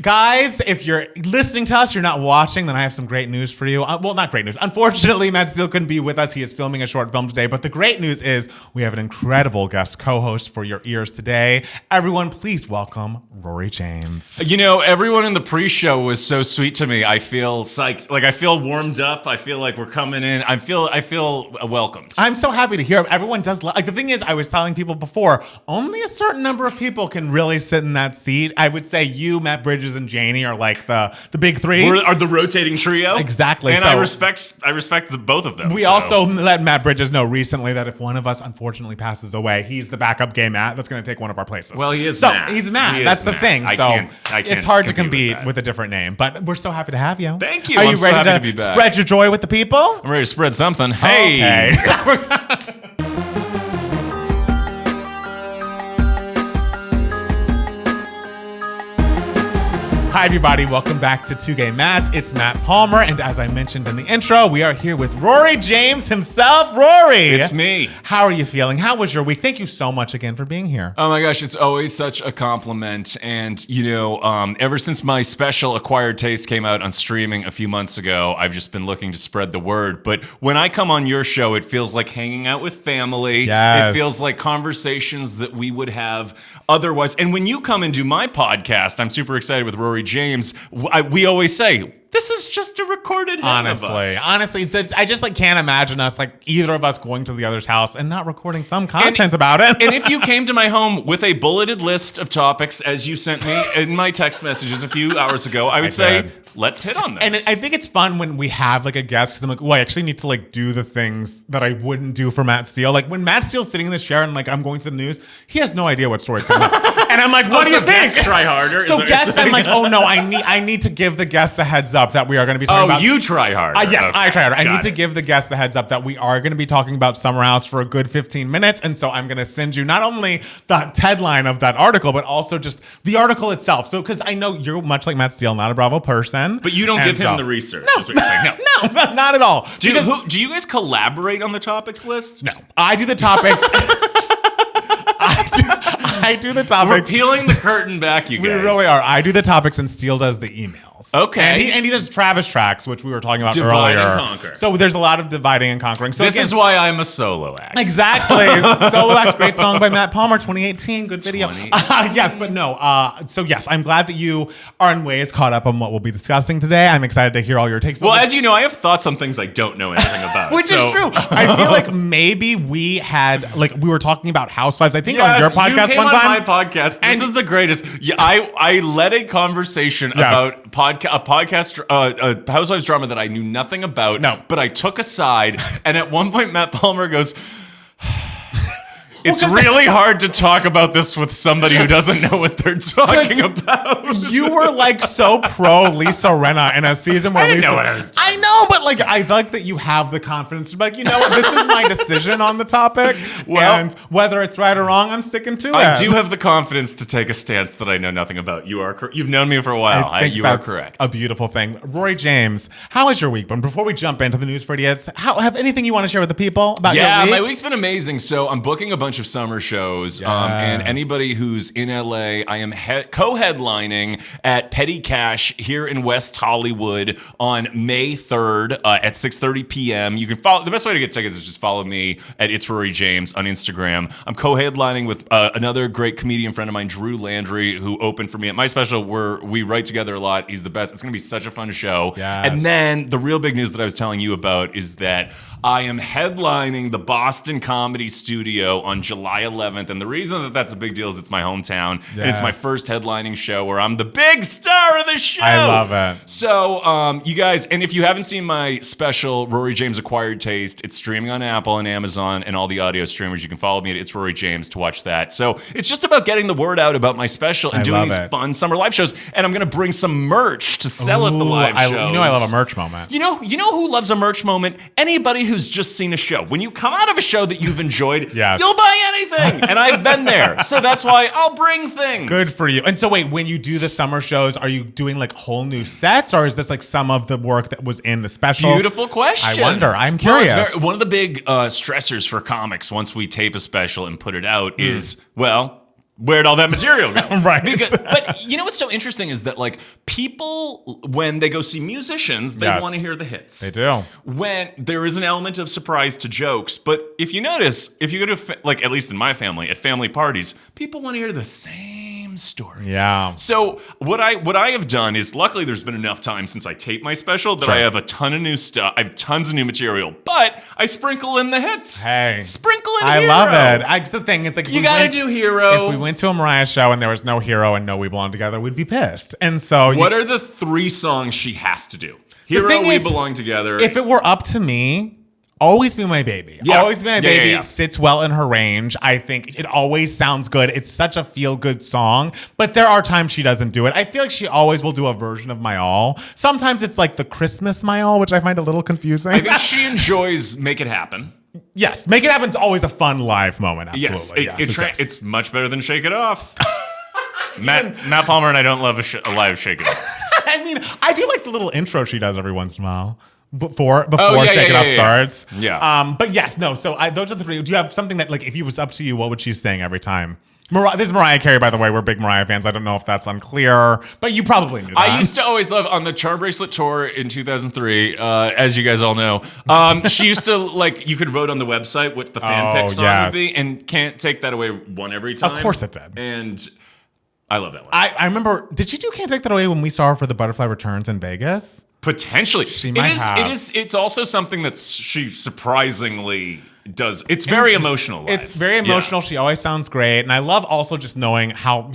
Guys, if you're listening to us, you're not watching, then I have some great news for you. Well, not great news. Unfortunately, Matt Steele couldn't be with us. He is filming a short film today. But the great news is we have an incredible guest co-host for your ears today. Everyone, please welcome Rory James. You know, everyone in the pre-show was so sweet to me. I feel psyched. Like, I feel warmed up. I feel like we're coming in. I feel welcomed. I'm so happy to hear everyone does. Like, the thing is, I was telling people before, only a certain number of people can really sit in that seat. I would say you, Matt Bridges, and Janie are like the big three. Are the rotating trio. Exactly. And so, I respect both of them. We also let Matt Bridges know recently that if one of us unfortunately passes away, he's the backup gay Matt that's going to take one of our places. Well, he is so Matt. He's Matt. He that's is the Matt. thing. I So can't it's hard to compete compete with a different name. But we're so happy to have you. Thank you. Are I'm you so ready happy to to be back. spread your joy with the people? I'm ready to spread something. Hey. Okay. Hi, everybody. Welcome back to Two Gay Matts. It's Matt Palmer, and as I mentioned in the intro, we are here with Rory James himself. Rory! It's me. How are you feeling? How was your week? Thank you so much again for being here. Oh my gosh, it's always such a compliment. And, you know, ever since my special Acquired Taste came out on streaming a few months ago, I've just been looking to spread the word. But when I come on your show, it feels like hanging out with family. Yes. It feels like conversations that we would have otherwise. And when you come and do my podcast, I'm super excited with Rory James. We always say, this is just a recorded hang of us. Honestly, I just can't imagine us either of us going to the other's house and not recording some content about it. And if you came to my home with a bulleted list of topics, as you sent me in my text messages a few hours ago, I would say, let's hit on this. And I think it's fun when we have a guest because I'm like, oh, I actually need to do the things that I wouldn't do for Matt Steele. Like when Matt Steele's sitting in this chair and I'm going through the news, he has no idea what story's coming up. And I'm like, what do you think? Guests try harder. So guests, I'm like, oh no, I need to give the guests a heads up that we are going to be talking about. Oh, you try harder. Yes, okay. I try harder. I need to give the guests a heads up that we are going to be talking about Summer House for a good 15 minutes. And so I'm going to send you not only the headline of that article, but also just the article itself. So, because I know you're much like Matt Steele, not a Bravo person. But you don't give him the research. No, is what you're saying. no, not at all. Do you guys collaborate on the topics list? No, I do the topics. I do the topics. We're peeling the curtain back, you guys. We really are. I do the topics and Steele does the emails. Okay. And he does Travis tracks, which we were talking about Divide earlier. and conquer. So there's a lot of dividing and conquering. So this is why I'm a solo act. Exactly. Solo act, great song by Matt Palmer, 2018. Good video. Yes, but no. So yes, I'm glad that you are in ways caught up on what we'll be discussing today. I'm excited to hear all your takes. Well, as you know, I have thoughts on things I don't know anything about. Which is true. I feel like maybe we had, we were talking about Housewives, I think on your podcast you came one time. on my podcast. This is the greatest. Yeah, I led a conversation about a Housewives drama that I knew nothing about. No. But I took a side, and at one point Matt Palmer goes, it's really hard to talk about this with somebody who doesn't know what they're talking about. You were so pro Lisa Rinna in a season where I didn't Lisa. know what I was talking I know, but I like that you have the confidence to be you know what, this is my decision on the topic. Well, and whether it's right or wrong, I'm sticking to it. I do have the confidence to take a stance that I know nothing about. You've known me for a while. You are correct. A beautiful thing. Rory James, how has your week been? Before we jump into the news for idiots, have anything you want to share with the people about your week? Yeah, my week's been amazing. So I'm booking a bunch of summer shows, and anybody who's in LA, I am co-headlining at Petty Cash here in West Hollywood on May 3rd at 6:30 p.m. You can follow. The best way to get tickets is just follow me at It's Rory James on Instagram. I'm co-headlining with another great comedian friend of mine, Drew Landry, who opened for me at my special. We write together a lot. He's the best. It's going to be such a fun show. Yes. And then the real big news that I was telling you about is that I am headlining the Boston Comedy Studio on July 11th. And the reason that that's a big deal is it's my hometown. Yes. And it's my first headlining show where I'm the big star of the show. I love it. So, you guys, and if you haven't seen my special, Rory James Acquired Taste, it's streaming on Apple and Amazon and all the audio streamers. You can follow me at It's Rory James to watch that. So it's just about getting the word out about my special and doing these fun summer live shows. And I'm going to bring some merch to sell at the live shows. You know I love a merch moment. You know who loves a merch moment? Anybody who's just seen a show. When you come out of a show that you've enjoyed, yes, you'll buy anything. And I've been there. So that's why I'll bring things. Good for you. And so wait, when you do the summer shows, are you doing whole new sets, or is this some of the work that was in the special? Beautiful question. I wonder. I'm curious. Well, one of the big stressors for comics once we tape a special and put it out is, where'd all that material go? Right. But you know what's so interesting is that like people, when they go see musicians, they want to hear the hits. They do. When there is an element of surprise to jokes, but if you notice, if you go to like at least in my family at family parties, people want to hear the same stories. Yeah. So what I have done is, luckily there's been enough time since I taped my special that I have a ton of new stuff. I have tons of new material, but I sprinkle in the hits. Hey, sprinkle in. I Hero. love it. The thing is, like, you got to do Hero. If we went to a Mariah show and there was no Hero and no We Belong Together, we'd be pissed. And so, what are the 3 songs she has to do? Hero, We Belong Together. If it were up to me, Always Be My Baby. Yeah. Always Be My Baby sits well in her range. I think it always sounds good. It's such a feel-good song, but there are times she doesn't do it. I feel like she always will do a version of My All. Sometimes it's like the Christmas My All, which I find a little confusing. I think she enjoys Make It Happen. Yes, Make It Happen's always a fun live moment. Absolutely. Yes, it's much better than Shake It Off. Matt Palmer and I don't love a live Shake It Off. I mean, I do like the little intro she does every once in a while. Before Shake It Off starts. Yeah. But yes, no. So those are the 3. Do you have something that, like, if it was up to you, what would she sing every time? This is Mariah Carey, by the way. We're big Mariah fans. I don't know if that's unclear, but you probably knew that. I used to always love, on the Charm Bracelet tour in 2003, as you guys all know, she used to, like, you could vote on the website what the fan pick song would be, and Can't Take That Away one every time. Of course it did. And I love that one. I remember, did you do Can't Take That Away when we saw her for the Butterfly Returns in Vegas? Potentially. She might have. It's also something that she surprisingly does. It's very emotional. It's very emotional. Yeah. She always sounds great. And I love also just knowing how,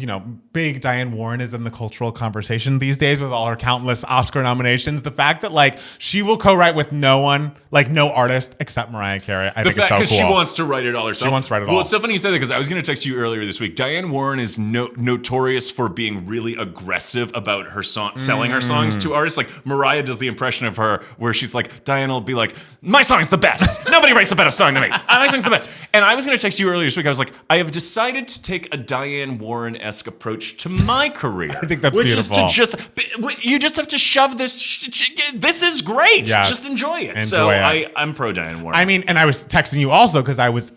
big Diane Warren is in the cultural conversation these days with all her countless Oscar nominations. The fact that, like, she will co-write with no one, like no artist except Mariah Carey, I think is so cool. Because she wants to write it all herself. She wants to write it all. Well, it's so funny you say that because I was going to text you earlier this week. Diane Warren is notorious for being really aggressive about her selling her songs to artists. Like, Mariah does the impression of her where she's like, Diane will be like, my song's the best. Nobody writes a better song than me. My song's the best. And I was going to text you earlier this week. I was like, I have decided to take a Diane Warren-esque approach to my career. I think that's beautiful. Which is to you just have to shove this. This is great. Yes. Just enjoy it. I'm pro Diane Warren. I mean, and I was texting you also because I was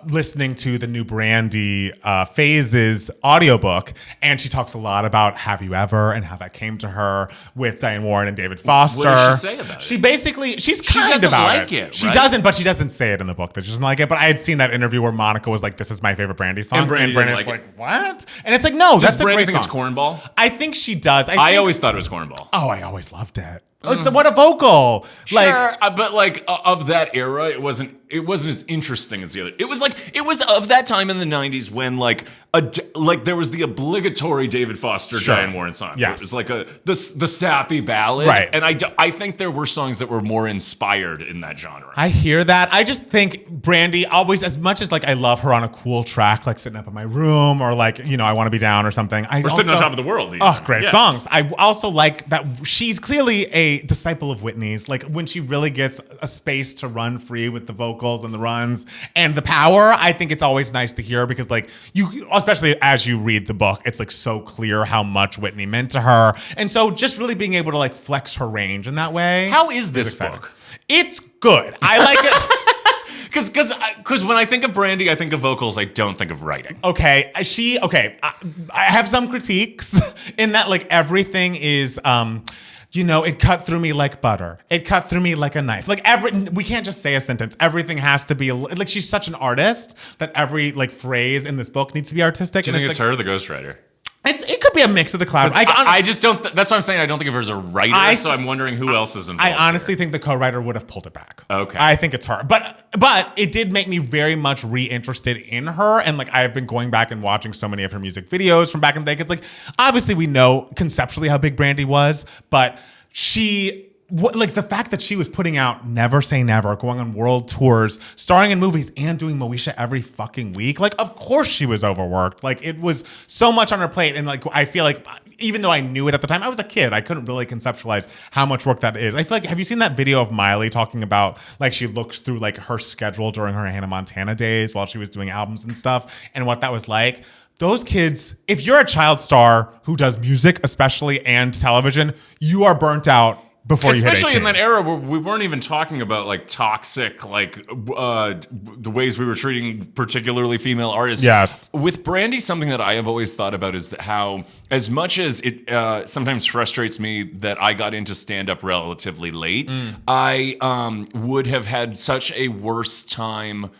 listening to the new Brandy Phases audiobook, and she talks a lot about Have You Ever and how that came to her with Diane Warren and David Foster. What does she say about it? She basically, she's kind about like it. She right? doesn't, but she doesn't say it in the book that she doesn't like it. But I had seen that interview where Monica was like, "This is my favorite Brandy song," and Brandy was like, "What?" And it's like, no, that's a great song. It's cornball? I think she does. I always thought it was cornball. Oh, I always loved it. What a vocal! Sure, but like of that era, it wasn't as interesting as the other. It was of that time in the '90s when like there was the obligatory David Foster Diane Warren song. Yes, it was like the sappy ballad, right? And I think there were songs that were more inspired in that genre. I hear that. I just think Brandy always, as much as like I love her on a cool track, like Sitting Up in My Room or like I Want to Be Down or something. Sitting on Top of the World. Even. Oh, great songs. I also like that she's clearly a disciple of Whitney's. Like when she really gets a space to run free with the vocals and the runs and the power, I think it's always nice to hear because like you, especially as you read the book, it's like so clear how much Whitney meant to her. And so just really being able to like flex her range in that way. How is this book? It's good. I like it. Because when I think of Brandy, I think of vocals. I don't think of writing. Okay, I have some critiques in that like everything is it cut through me like butter. It cut through me like a knife. Like we can't just say a sentence. Everything has to be like she's such an artist that every like phrase in this book needs to be artistic. Do you think it's her, the ghostwriter? It could be a mix of the clouds. I just don't. That's what I'm saying. I don't think of her as a writer. So I'm wondering who else is involved. I honestly think the co-writer would have pulled it back. Okay. I think it's her. But it did make me very much reinterested in her. And like I have been going back and watching so many of her music videos from back in the day. Because like obviously we know conceptually how big Brandy was, but like the fact that she was putting out Never Say Never, going on world tours, starring in movies, and doing Moesha every fucking week. Like, of course she was overworked. Like, it was so much on her plate. And like, I feel like even though I knew it at the time, I was a kid. I couldn't really conceptualize how much work that is. I feel like, have you seen that video of Miley talking about like she looks through like her schedule during her Hannah Montana days while she was doing albums and stuff and what that was like? Those kids, if you're a child star who does music, especially, and television, you are burnt out before you hit 18. Especially in that era where we weren't even talking about like toxic, like the ways we were treating particularly female artists. Yes. With Brandy, something that I have always thought about is how, as much as it sometimes frustrates me that I got into stand-up relatively late, I would have had such a worse time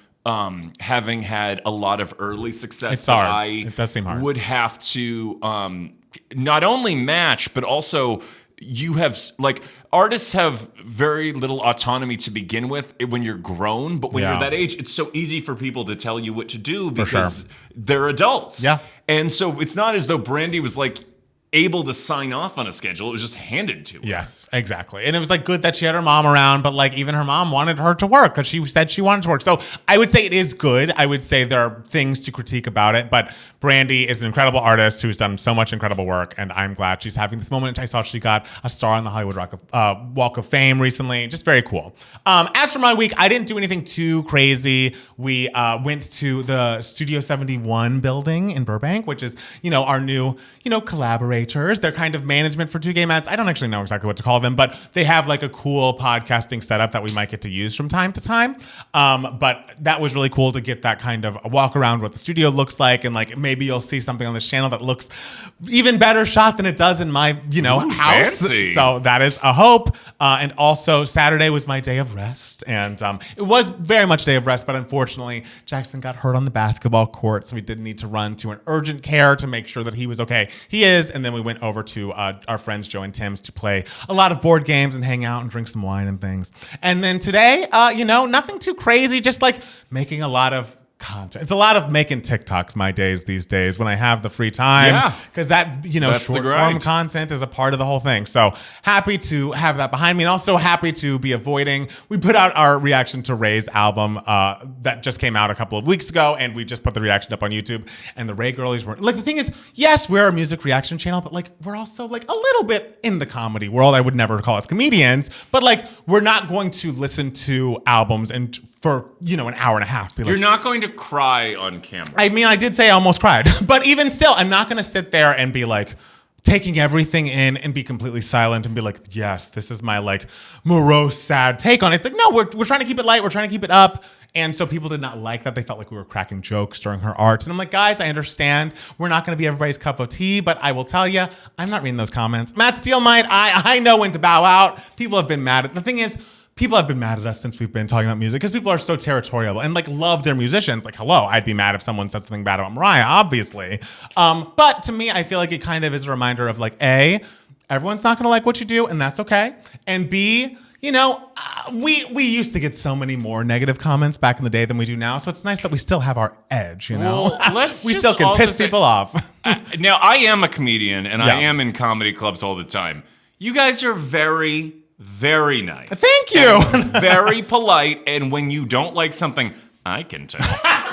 having had a lot of early success. It's hard. It does seem hard. Would have to not only match, but also you have, like, artists have very little autonomy to begin with when you're grown, but when you're that age, it's so easy for people to tell you what to do because they're adults. Yeah. And so it's not as though Brandy was like able to sign off on a schedule. It was just handed to her. Yes, exactly. And it was like good that she had her mom around, but like even her mom wanted her to work because she said she wanted to work. So I would say it is good. I would say there are things to critique about it, but Brandy is an incredible artist who's done so much incredible work, and I'm glad she's having this moment. I saw she got a star on the Hollywood Walk of Fame recently. Just very cool. As for my week, I didn't do anything too crazy. We went to the Studio 71 building in Burbank, which is, our new, collaboration. They're kind of management for 2 Gay Mets. I don't actually know exactly what to call them, but they have like a cool podcasting setup that we might get to use from time to time. But that was really cool to get that kind of a walk around what the studio looks like, and like maybe you'll see something on this channel that looks even better shot than it does in my house. Fancy. So that is a hope. And also Saturday was my day of rest, and it was very much a day of rest. But unfortunately, Jackson got hurt on the basketball court, so we did need to run to an urgent care to make sure that he was okay. He is, and then we went over to our friends Joe and Tim's to play a lot of board games and hang out and drink some wine and things. And then today, nothing too crazy, just like making a lot of content. It's a lot of making TikToks my days these days when I have the free time. Yeah. Because that, That's short form content is a part of the whole thing. So happy to have that behind me, and also happy to be avoiding. We put out our reaction to Ray's album that just came out a couple of weeks ago, and we just put the reaction up on YouTube. And the Ray girlies were like, the thing is, yes, we're a music reaction channel, but like we're also like a little bit in the comedy world. I would never call us comedians, but like we're not going to listen to albums and for an hour and a half. You're not going to cry on camera. I mean, I did say I almost cried, but even still, I'm not going to sit there and be like taking everything in and be completely silent and be like, yes, this is my like morose, sad take on it. It's like, no, we're trying to keep it light. We're trying to keep it up. And so people did not like that. They felt like we were cracking jokes during her art. And I'm like, guys, I understand. We're not going to be everybody's cup of tea, but I will tell you, I'm not reading those comments. Matt Steele might. I know when to bow out. People have been mad. The thing is, people have been mad at us since we've been talking about music because people are so territorial and like love their musicians. Like, hello, I'd be mad if someone said something bad about Mariah, obviously. But to me, I feel like it kind of is a reminder of like, A, everyone's not going to like what you do, and that's okay. And B, we used to get so many more negative comments back in the day than we do now. So it's nice that we still have our edge, Well, we still can piss people off. Now, I am a comedian, and I am in comedy clubs all the time. You guys are very, very nice. Thank you. Very polite, and when you don't like something, I can tell.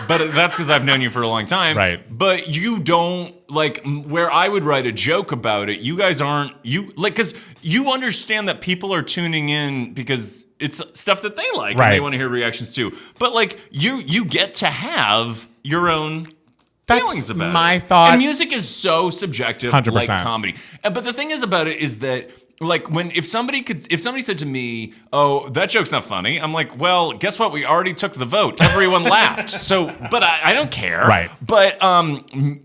But that's because I've known you for a long time. Right. But you don't, like, where I would write a joke about it, you guys aren't, because you understand that people are tuning in because it's stuff that they like and they want to hear reactions to. But, like, you get to have your own feelings about my it. thought. And music is so subjective, 100%. like comedy. But the thing is about it is that, like, if somebody said to me, "Oh, that joke's not funny," I'm like, "Well, guess what? We already took the vote. Everyone laughed." So, but I don't care. Right. But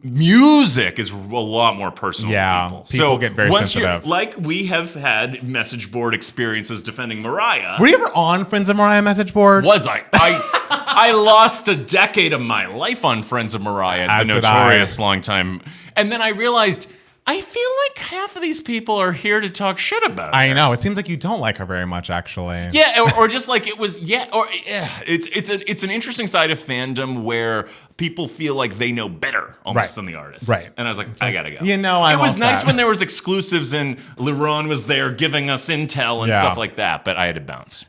music is a lot more personal. Yeah, to people. people get very sensitive. Like we have had message board experiences defending Mariah. Were you ever on Friends of Mariah message board? Was I? I lost a decade of my life on Friends of Mariah, As the did notorious long time, and then I realized, I feel like half of these people are here to talk shit about her. I know. It seems like you don't like her very much, actually. Yeah, or just like it was. Yeah, or it's an interesting side of fandom where people feel like they know better almost than the artist. Right. And I was like, I gotta go. It was nice when there was exclusives and LeRon was there giving us intel and stuff like that, but I had to bounce.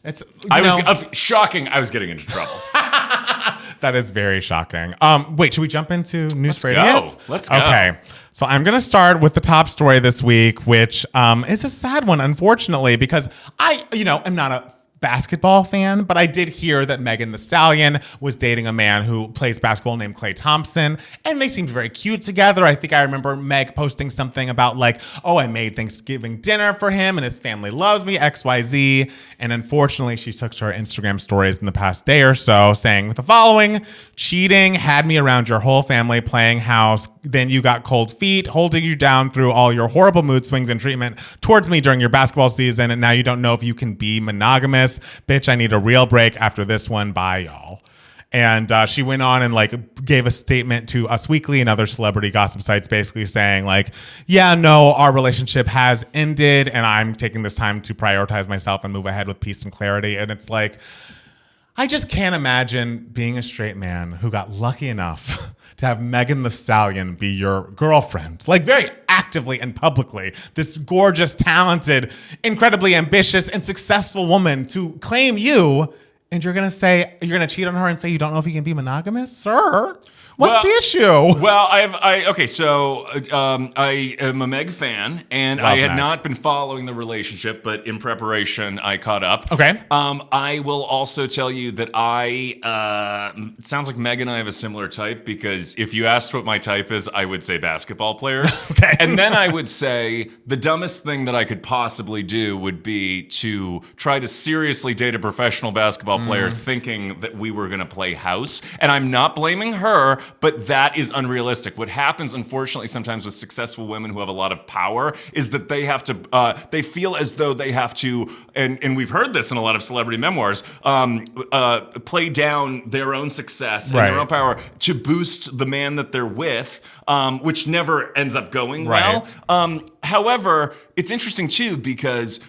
Shocking. I was getting into trouble. That is very shocking. Wait, should we jump into news Let's radio? go. Let's go. Okay. So I'm going to start with the top story this week, which is a sad one, unfortunately, because I am not a basketball fan, but I did hear that Megan Thee Stallion was dating a man who plays basketball named Klay Thompson, and they seemed very cute together. I think I remember Meg posting something about like, oh, I made Thanksgiving dinner for him and his family loves me, XYZ. And unfortunately, she took to her Instagram stories in the past day or so saying the following: cheating, had me around your whole family, playing house, then you got cold feet, holding you down through all your horrible mood swings and treatment towards me during your basketball season, and now you don't know if you can be monogamous. Bitch, I need a real break after this one. Bye, y'all. And she went on and like gave a statement to Us Weekly and other celebrity gossip sites, basically saying like, yeah, no, our relationship has ended and I'm taking this time to prioritize myself and move ahead with peace and clarity. And it's like, I just can't imagine being a straight man who got lucky enough to have Megan Thee Stallion be your girlfriend, like very actively and publicly. This gorgeous, talented, incredibly ambitious and successful woman to claim you, and you're gonna cheat on her and say you don't know if you can be monogamous, sir? What's the issue? Well, so I am a Meg fan, and Love I had Meg. not been following the relationship, but in preparation, I caught up. Okay. I will also tell you that it sounds like Meg and I have a similar type, because if you asked what my type is, I would say basketball players. Okay. And then I would say the dumbest thing that I could possibly do would be to try to seriously date a professional basketball player thinking that we were going to play house. And I'm not blaming her, but that is unrealistic. What happens, unfortunately, sometimes with successful women who have a lot of power is that they have to, they feel as though they have to, and we've heard this in a lot of celebrity memoirs, play down their own success and their own power to boost the man that they're with, which never ends up going well. However, it's interesting too, because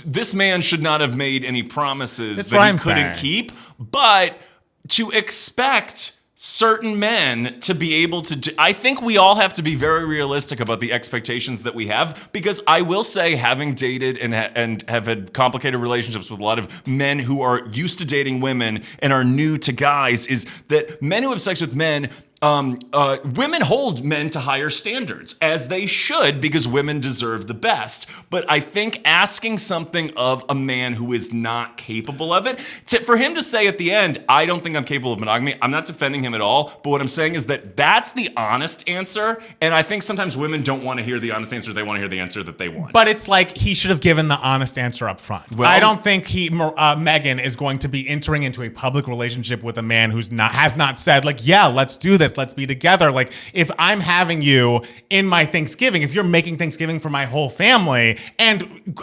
this man should not have made any promises that he couldn't keep, but to expect certain men to be able to do, I think we all have to be very realistic about the expectations that we have, because I will say, having dated and have had complicated relationships with a lot of men who are used to dating women and are new to guys, is that men who have sex with men, women hold men to higher standards, as they should, because women deserve the best. But I think asking something of a man who is not capable of it, for him to say at the end, I don't think I'm capable of monogamy, I'm not defending him at all, but what I'm saying is that that's the honest answer, and I think sometimes women don't want to hear the honest answer, they want to hear the answer that they want. But it's like he should have given the honest answer up front. Well, I don't think Megan is going to be entering into a public relationship with a man who's has not said like, yeah, let's do this. Let's be together. Like, if I'm having you in my Thanksgiving, if you're making Thanksgiving for my whole family, and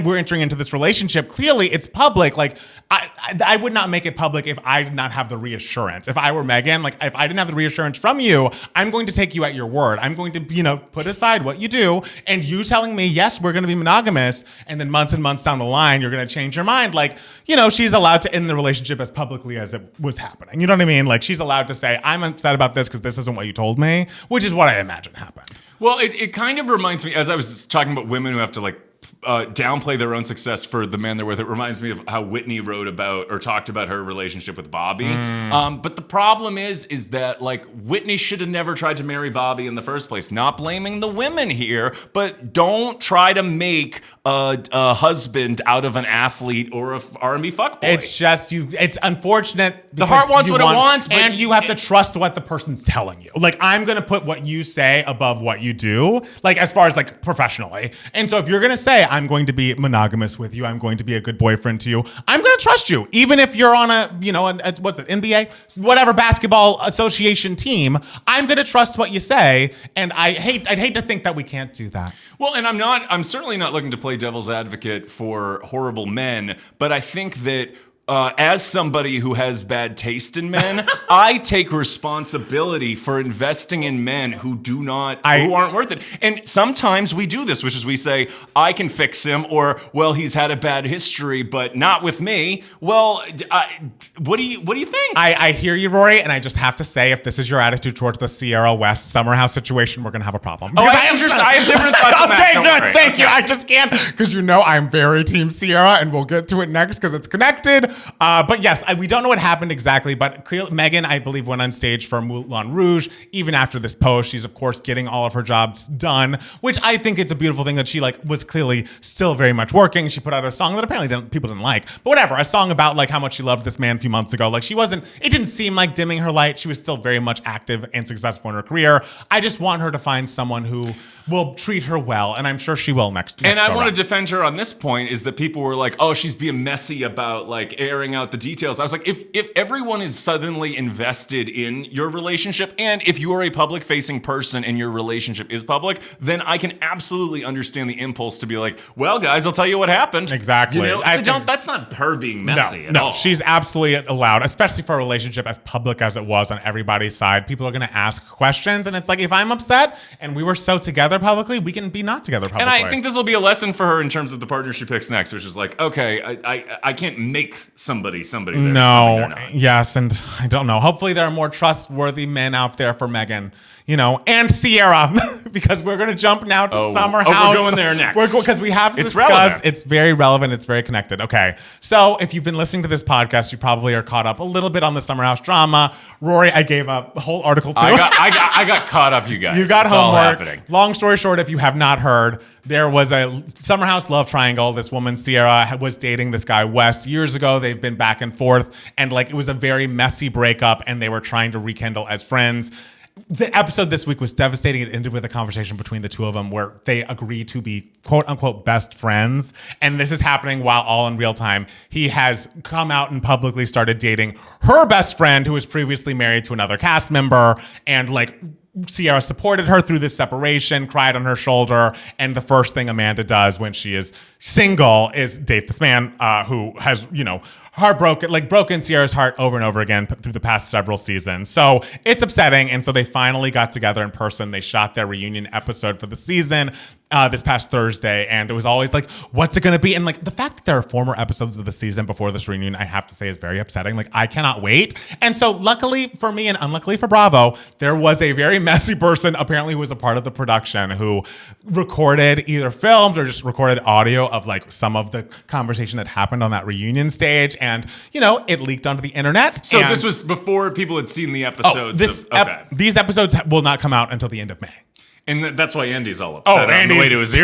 we're entering into this relationship, clearly it's public. Like, I would not make it public if I did not have the reassurance. If I were Megan, like if I didn't have the reassurance from you, I'm going to take you at your word. I'm going to, put aside what you do, and you telling me, yes, we're going to be monogamous, and then months and months down the line, you're going to change your mind. Like, she's allowed to end the relationship as publicly as it was happening. You know what I mean? Like, she's allowed to say, I'm upset about this because this isn't what you told me, which is what I imagine happened. Well, it kind of reminds me, as I was talking about women who have to downplay their own success for the man they're with. It reminds me of how Whitney wrote about or talked about her relationship with Bobby. But the problem is that Whitney should have never tried to marry Bobby in the first place. Not blaming the women here, but don't try to make a husband out of an athlete or a R&B fuckboy. It's just it's unfortunate. The heart wants what it wants, but and you have to trust what the person's telling you. Like, I'm gonna put what you say above what you do, like as far as professionally. And so if you're gonna say, I'm going to be monogamous with you, I'm going to be a good boyfriend to you, I'm going to trust you. Even if you're on what's it, NBA? Whatever basketball association team, I'm going to trust what you say. And I'd hate to think that we can't do that. Well, and I'm certainly not looking to play devil's advocate for horrible men, but I think that as somebody who has bad taste in men, I take responsibility for investing in men who aren't worth it. And sometimes we do this, which is we say, I can fix him, or, well, he's had a bad history, but not with me. Well, what do you think? I hear you, Rory, and I just have to say, if this is your attitude towards the Sierra West summer house situation, we're going to have a problem. Oh, I have different thoughts on that. Okay, good. Thank you. I just can't, because I'm very team Sierra, and we'll get to it next because it's connected. But yes, we don't know what happened exactly, but clearly Megan, I believe, went on stage for Moulin Rouge. Even after this post, she's of course getting all of her jobs done, which I think it's a beautiful thing that she was clearly still very much working. She put out a song that apparently people didn't like, but whatever, a song about how much she loved this man a few months ago. It didn't seem like dimming her light. She was still very much active and successful in her career. I just want her to find someone who will treat her well, and I'm sure she will next And I want to to defend her on this point, is that people were like, oh, she's being messy about airing out the details. I was like, if everyone is suddenly invested in your relationship, and if you are a public facing person and your relationship is public, then I can absolutely understand the impulse to be like, well, guys, I'll tell you what happened. Exactly. That's not her being messy at all. No, she's absolutely allowed, especially for a relationship as public as it was on everybody's side. People are going to ask questions, and it's like, if I'm upset and we were so together publicly, we can be not together publicly. And I think this will be a lesson for her in terms of the partner she picks next, which is like, okay, I can't make somebody there. No, yes, and I don't know. Hopefully there are more trustworthy men out there for Megan, and Sierra, because we're going to jump now to Summer House. We're going there next. Because we have to discuss. Relevant. It's very relevant. It's very connected. Okay, so if you've been listening to this podcast, you probably are caught up a little bit on the Summer House drama. Rory, I gave a whole article to. I got caught up, you guys. You got it's homework. All happening. Long story short, if you have not heard, there was a Summer House love triangle. This woman, Sierra, was dating this guy, West, years ago. They've been back and forth, and it was a very messy breakup, and they were trying to rekindle as friends. The episode this week was devastating. It ended with a conversation between the two of them where they agreed to be quote unquote best friends. And this is happening while all in real time. He has come out and publicly started dating her best friend, who was previously married to another cast member. And Sierra supported her through this separation, cried on her shoulder, and the first thing Amanda does when she is single is date this man who has, broken Sierra's heart over and over again through the past several seasons. So it's upsetting, and so they finally got together in person. They shot their reunion episode for the season this past Thursday, and it was always like, what's it going to be? And the fact that there are former episodes of the season before this reunion, I have to say, is very upsetting. I cannot wait. And so luckily for me and unluckily for Bravo, there was a very messy person apparently who was a part of the production who recorded, either filmed or just recorded audio of some of the conversation that happened on that reunion stage. And, it leaked onto the internet. So this was before people had seen the episodes. These episodes will not come out until the end of May. And that's why Andy's all upset on the way to his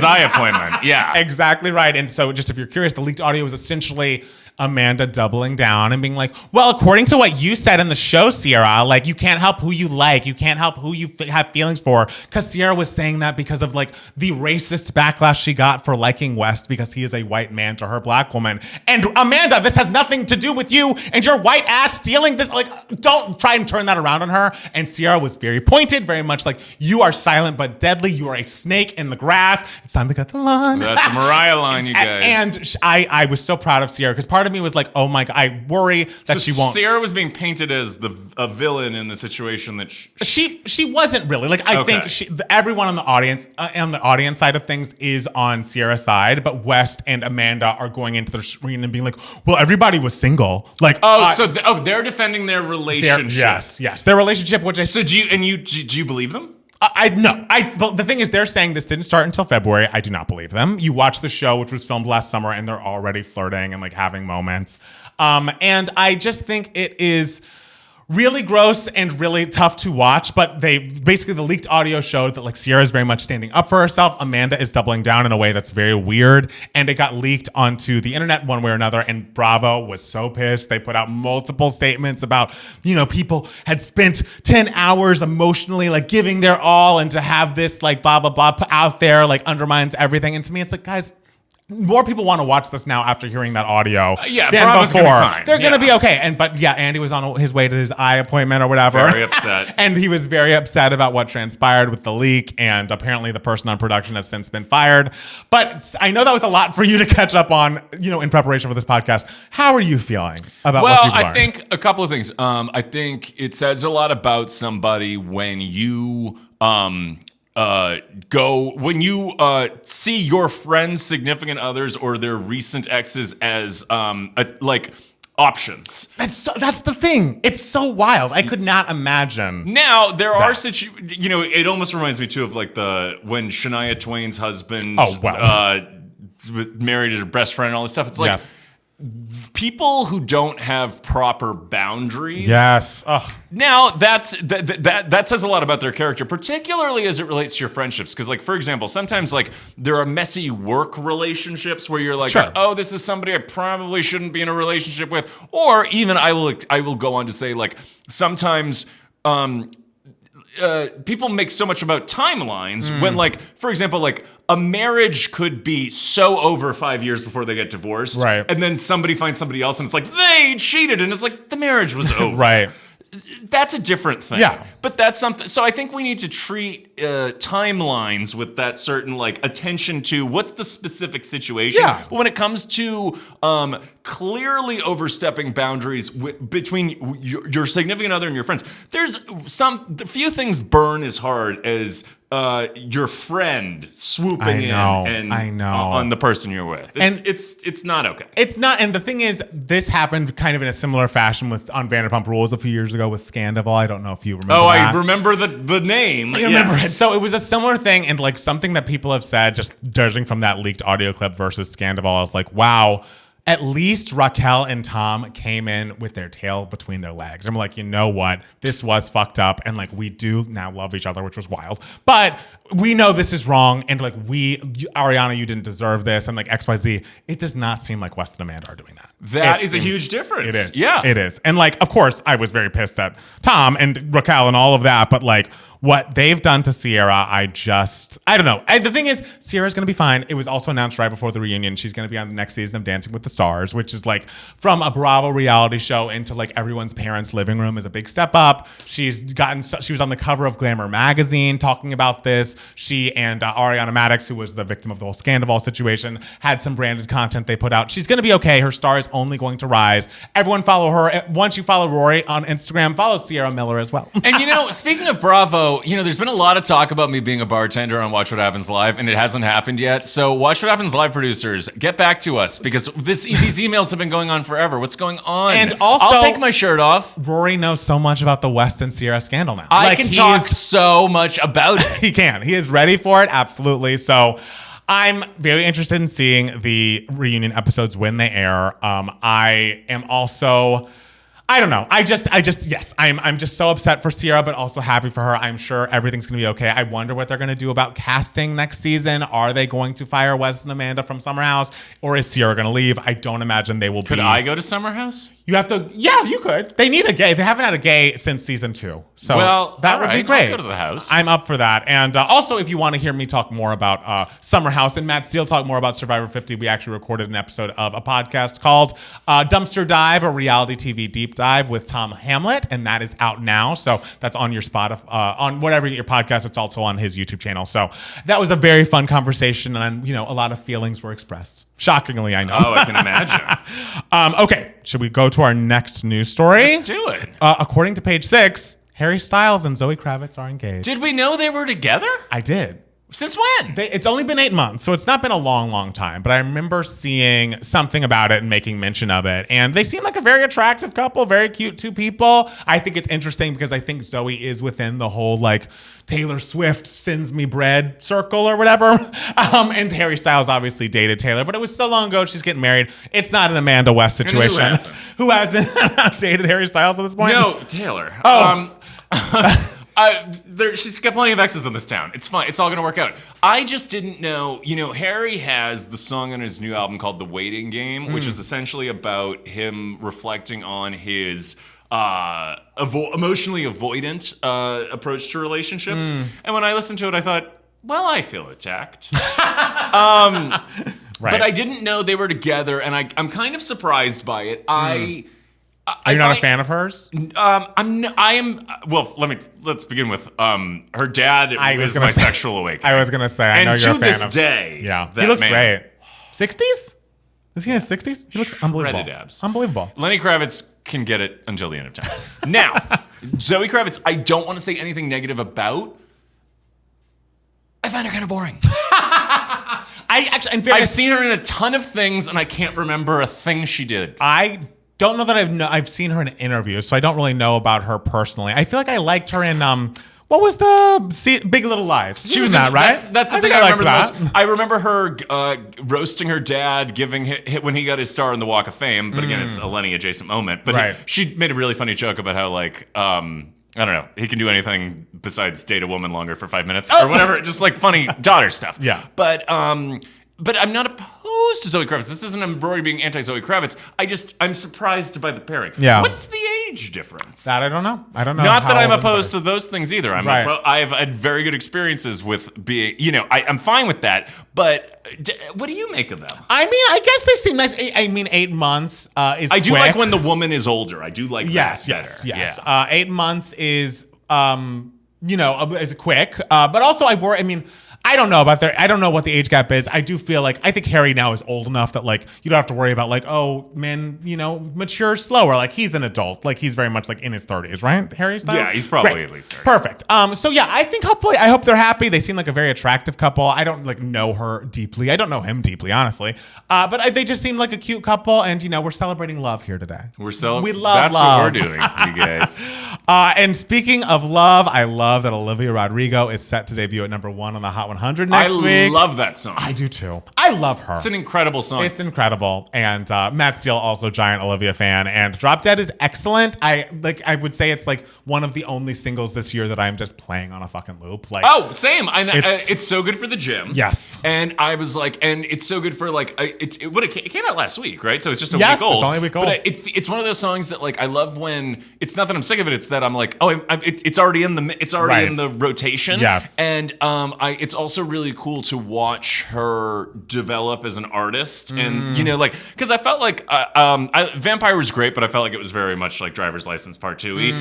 eye appointment. Yeah. Exactly right. And so just if you're curious, the leaked audio was essentially Amanda doubling down and being like, well, according to what you said in the show, Sierra, you can't help who you like. You can't help who you have feelings for. Because Sierra was saying that because of the racist backlash she got for liking West because he is a white man to her black woman. And Amanda, this has nothing to do with you and your white ass stealing this. Don't try and turn that around on her. And Sierra was very pointed, very much you are silent but deadly. You are a snake in the grass. It's time to cut the lawn. That's a Mariah line, you guys. And I was so proud of Sierra because part of me was like, oh my God, I worry that she won't. Sierra was being painted as a villain in the situation that she wasn't really. I think everyone on the audience side of things is on Sierra's side, but West and Amanda are going into the screen and being like, well, everybody was single. They're defending their relationship. Yes, their relationship. Do you believe them? But the thing is, they're saying this didn't start until February. I do not believe them. You watch the show, which was filmed last summer, and they're already flirting and having moments. And I just think it is really gross and really tough to watch, but the leaked audio showed that Sierra is very much standing up for herself. Amanda is doubling down in a way that's very weird, and it got leaked onto the internet one way or another, and Bravo was so pissed. They put out multiple statements about, people had spent 10 hours emotionally giving their all, and to have this blah, blah, blah out there undermines everything. And to me, it's guys, more people want to watch this now after hearing that audio than Bravo's before. Gonna be fine. They're going to be okay. Andy was on his way to his eye appointment or whatever. Very upset. And he was very upset about what transpired with the leak. And apparently the person on production has since been fired. But I know that was a lot for you to catch up on, in preparation for this podcast. How are you feeling about what you've learned? I think a couple of things. I think it says a lot about somebody when you see your friends' significant others or their recent exes as options. That's the thing. It's so wild. I could not imagine. Now there are it almost reminds me too of when Shania Twain's husband was married to her best friend and all this stuff. It's people who don't have proper boundaries. Yes. Ugh. Now that says a lot about their character, particularly as it relates to your friendships. Because, like, for example, sometimes like there are messy work relationships where you're like, Sure. oh, this is somebody I probably shouldn't be in a relationship with. Or even I will go on to say, like, sometimes people make so much about timelines when, like, for example, like a marriage could be so over 5 years before they get divorced, right? And then somebody finds somebody else, and it's like they cheated, and it's like the marriage was over, right? That's a different thing. Yeah. But that's something. So I think we need to treat timelines with that certain, like, attention to what's the specific situation. Yeah. But when it comes to clearly overstepping boundaries between your significant other and your friends, there's the few things burn as hard as your friend swooping in and on the person you're with. It's not okay. It's not. And the thing is, this happened kind of in a similar fashion on Vanderpump Rules a few years ago with Scandival. I don't know if you remember that. I remember the name. I remember it. So it was a similar thing, and like something that people have said, just judging from that leaked audio clip versus Scandival, is like, wow, at least Raquel and Tom came in with their tail between their legs. I'm like, you know what? This was fucked up. And like, we do now love each other, which was wild. But we know this is wrong. And like, Ariana, you didn't deserve this. And like XYZ, it does not seem like West and Amanda are doing that. That is a huge difference. It is. Yeah. It is. And like, of course, I was very pissed at Tom and Raquel and all of that. But like, what they've done to Sierra, I don't know. The thing is, Sierra's going to be fine. It was also announced right before the reunion. She's going to be on the next season of Dancing with the Stars, which is like from a Bravo reality show into like everyone's parents' living room is a big step up. She was on the cover of Glamour magazine talking about this. She and Ariana Madix, who was the victim of the whole Scandival situation, had some branded content they put out. She's going to be okay. Her star is only going to rise. Everyone follow her. Once you follow Rory on Instagram, follow Sierra Miller as well. And speaking of Bravo, there's been a lot of talk about me being a bartender on Watch What Happens Live, and it hasn't happened yet. So Watch What Happens Live producers, get back to us, because these emails have been going on forever. What's going on? And also, I'll take my shirt off. Rory knows so much about the West and Sierra scandal now. I can talk so much about it. He can. He is ready for it, absolutely. So I'm very interested in seeing the reunion episodes when they air. I am also... I don't know. Yes, I'm just so upset for Sierra, but also happy for her. I'm sure everything's going to be okay. I wonder what they're going to do about casting next season. Are they going to fire Wes and Amanda from Summer House, or is Sierra going to leave? I don't imagine they will be. Could I go to Summer House? You have to. Yeah, you could. They need a gay. They haven't had a gay since season 2. So that would be great. I'll go to the house. I'm up for that. And also, if you want to hear me talk more about Summer House and Matt Steele talk more about Survivor 50, we actually recorded an episode of a podcast called Dumpster Dive, a reality TV deep dive with Tom Hamlet, and that is out now. So that's on your Spotify, on whatever you get your podcast. It's also on his YouTube channel. So that was a very fun conversation, and a lot of feelings were expressed. Shockingly, I know. Oh, I can imagine. Okay, should we go to our next news story? Let's do it. According to page 6, Harry Styles and Zoë Kravitz are engaged. Did we know they were together? I did. Since when? It's only been 8 months, so it's not been a long, long time. But I remember seeing something about it and making mention of it. And they seem like a very attractive couple, very cute two people. I think it's interesting because I think Zoe is within the whole like Taylor Swift sends me bread circle or whatever. And Harry Styles obviously dated Taylor, but it was so long ago. She's getting married. It's not an Amanda West situation. Who hasn't dated Harry Styles at this point? No, Taylor. She's got plenty of exes in this town. It's fine. It's all going to work out. I just didn't know. Harry has the song on his new album called The Waiting Game, which is essentially about him reflecting on his emotionally avoidant approach to relationships. And when I listened to it, I thought, well, I feel attacked. Right. But I didn't know they were together, and I'm kind of surprised by it. Are you not a fan of hers? I am. Well, let's begin with her dad was my sexual awakening. I was gonna say, I know you're a fan of. And to this day, yeah, he looks great. 60s? Is he in his 60s? He looks unbelievable. Reddit abs. Unbelievable. Lenny Kravitz can get it until the end of time. Now, Zoe Kravitz, I don't want to say anything negative about. I find her kind of boring. I've seen her in a ton of things, and I can't remember a thing she did. I don't know that I've seen her in interviews, so I don't really know about her personally. I feel like I liked her in What was the Big Little Lies? She was in that, right? That's the thing I I remember the liked most. I remember her roasting her dad, giving hit when he got his star in the Walk of Fame. But again, it's a Lenny adjacent moment. But Right. she made a really funny joke about how like I don't know, he can do anything besides date a woman longer for 5 minutes or whatever. Just like funny daughter stuff. Yeah. But I'm not opposed to Zoe Kravitz. This isn't Rory being anti-Zoe Kravitz. I'm surprised by the pairing. Yeah. What's the age difference? That I don't know. I don't know. Not that how I'm old opposed to everybody those things either. Right. I've had very good experiences with being, I'm fine with that. But what do you make of them? I mean, I guess they seem nice. I mean, 8 months is I do quick. like when the woman is older. I do like Yes, that yes, better. yes. Yeah. 8 months is, is quick. But also I worry, I mean, I don't know what the age gap is. I do feel like, I think Harry now is old enough that like, you don't have to worry about like, oh, men, mature slower. Like he's an adult. Like he's very much like in his 30s, right? Harry Styles? Yeah, he's probably Great. at least 30. Perfect. So yeah, I hope they're happy. They seem like a very attractive couple. I don't like know her deeply. I don't know him deeply, honestly. But they just seem like a cute couple. And we're celebrating love here today. We love That's love. what we're doing, you guys. And speaking of love, I love that Olivia Rodrigo is set to debut at #1 on the Hot 100 next week. I love that song. I do too. I love her. It's an incredible song. It's incredible. And Matt Steele, also giant Olivia fan. And Drop Dead is excellent. I would say it's like one of the only singles this year that I'm just playing on a fucking loop. Like, oh, same. It's so good for the gym. Yes. And I was like, and it's so good for like, it came out last week, right? So it's just a Yes, week old. it's only a week old. But it's one of those songs that like I love when it's not that I'm sick of it. It's that I'm like, oh, it's already in the rotation. Yes. And it's also really cool to watch her develop as an artist, and because I felt like Vampire was great, but I felt like it was very much like Driver's License Part 2-y,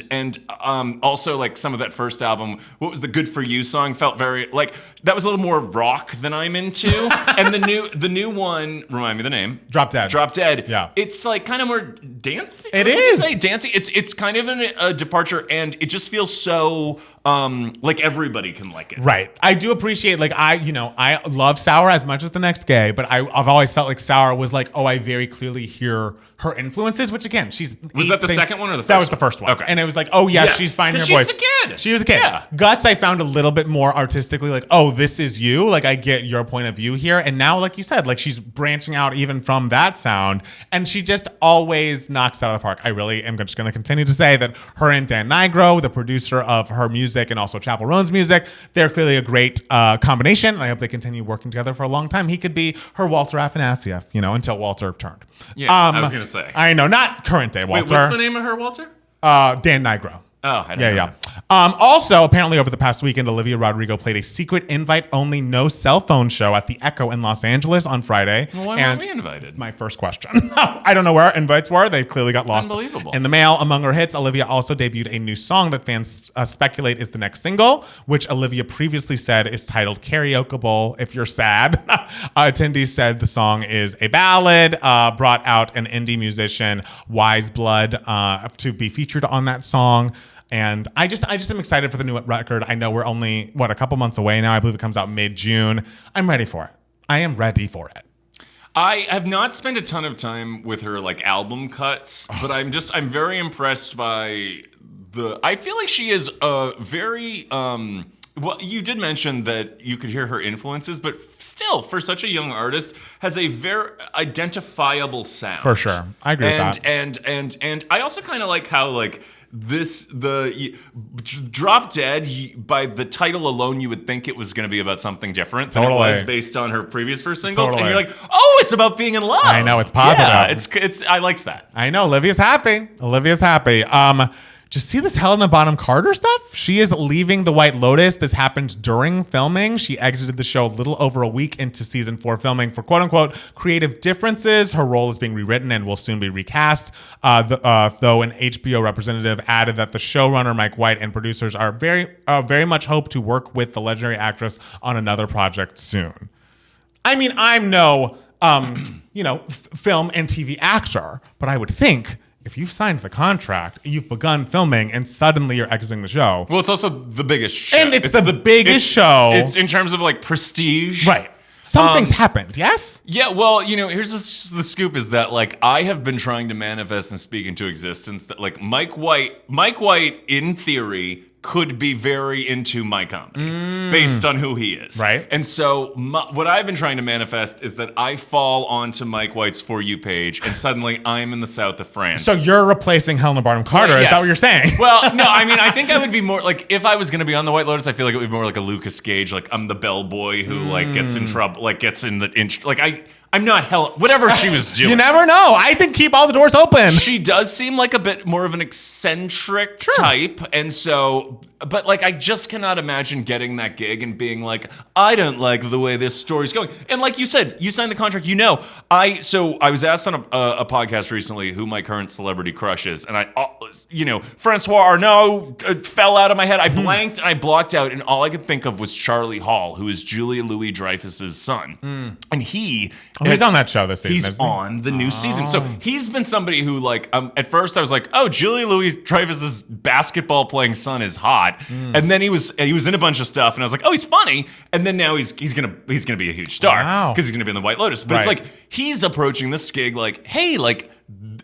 and also like some of that first album. What was the Good For You song? Felt very like that was a little more rock than I'm into, and the new one, remind me the name. Drop Dead. Drop Dead. Yeah. It's like kind of more dancey. It is. Dancey. It's kind of a departure, and it just feels so like everybody can like it. Right. I do appreciate, like, I love Sour as much as the next gay, but I've always felt like Sour was like, oh, I very clearly hear her influences, which again, Was that the second one or the first That was one? the first one. Okay. And it was like, oh, yes, Yes, she's finding her 'cause she voice. was a kid. She was a kid. Yeah. Guts, I found a little bit more artistically like, oh, this is you. Like, I get your point of view here. And now, like you said, like she's branching out even from that sound. And she just always knocks it out of the park. I really am just going to continue to say that her and Dan Nigro, the producer of her music and also Chapel Roan's music, they're clearly a great combination. And I hope they continue working together for a long time. He could be her Walter Afanasieff, until Walter turned. Yeah, I was going to say. I know, not current day Walter. Wait, what's the name of her, Walter? Dan Nigro. Oh, I don't know. Yeah. Also, apparently over the past weekend, Olivia Rodrigo played a secret invite-only no cell phone show at the Echo in Los Angeles on Friday. Well, why weren't we invited? My first question. I don't know where our invites were. They clearly got lost Unbelievable. in the mail. Among her hits, Olivia also debuted a new song that fans speculate is the next single, which Olivia previously said is titled Karaokeable If You're Sad. Attendees said the song is a ballad, brought out an indie musician, Wise Blood, to be featured on that song. And I just am excited for the new record. I know we're only, a couple months away now. I believe it comes out mid-June. I'm ready for it. I am ready for it. I have not spent a ton of time with her like album cuts, but I'm very impressed by I feel like she is a very, well, you did mention that you could hear her influences, but still, for such a young artist, has a very identifiable sound. For sure. I agree with that. And I also kind of like how like, Drop Dead, by the title alone, you would think it was going to be about something different than it was based on her previous first singles. Totally. And you're like, oh, it's about being in love. I know, it's positive. Yeah, it's I liked that. I know, Olivia's happy. Just see this Helena Bonham Carter stuff? She is leaving The White Lotus. This happened during filming. She exited the show a little over a week into season 4 filming for quote-unquote creative differences. Her role is being rewritten and will soon be recast. Though an HBO representative added that the showrunner, Mike White, and producers are very much hope to work with the legendary actress on another project soon. I mean, I'm no, film and TV actor, but I would think if you've signed the contract, you've begun filming, and suddenly you're exiting the show. Well, it's also the biggest show. And it's the biggest show. It's in terms of like prestige. Right. Something's happened, yes? Yeah, well, here's the scoop is that like I have been trying to manifest and speak into existence that like Mike White in theory could be very into my comedy based on who he is. Right. And so what I've been trying to manifest is that I fall onto Mike White's For You page and suddenly I'm in the south of France. So you're replacing Helena Bonham Carter. Is that what you're saying? Well, no, I mean, I think I would be more like, if I was going to be on the White Lotus, I feel like it would be more like a Lucas Gage. Like I'm the bellboy who like gets in trouble, like gets in the, like I'm not whatever she was doing. You never know. I think keep all the doors open. She does seem like a bit more of an eccentric type. And so, but like, I just cannot imagine getting that gig and being like, I don't like the way this story's going. And like you said, you signed the contract, I was asked on a podcast recently who my current celebrity crush is. And Francois Arnault fell out of my head. I blanked and I blocked out. And all I could think of was Charlie Hall, who is Julia Louis-Dreyfus's son. And he's on that show this season. He's on the new season. So he's been somebody who, like, at first I was like, oh, Julia Louis-Dreyfus's basketball playing son is hot. And then he was in a bunch of stuff, and I was like, oh, he's funny. And then now he's gonna be a huge star because he's gonna be in the White Lotus. But it's like he's approaching this gig like, hey, like,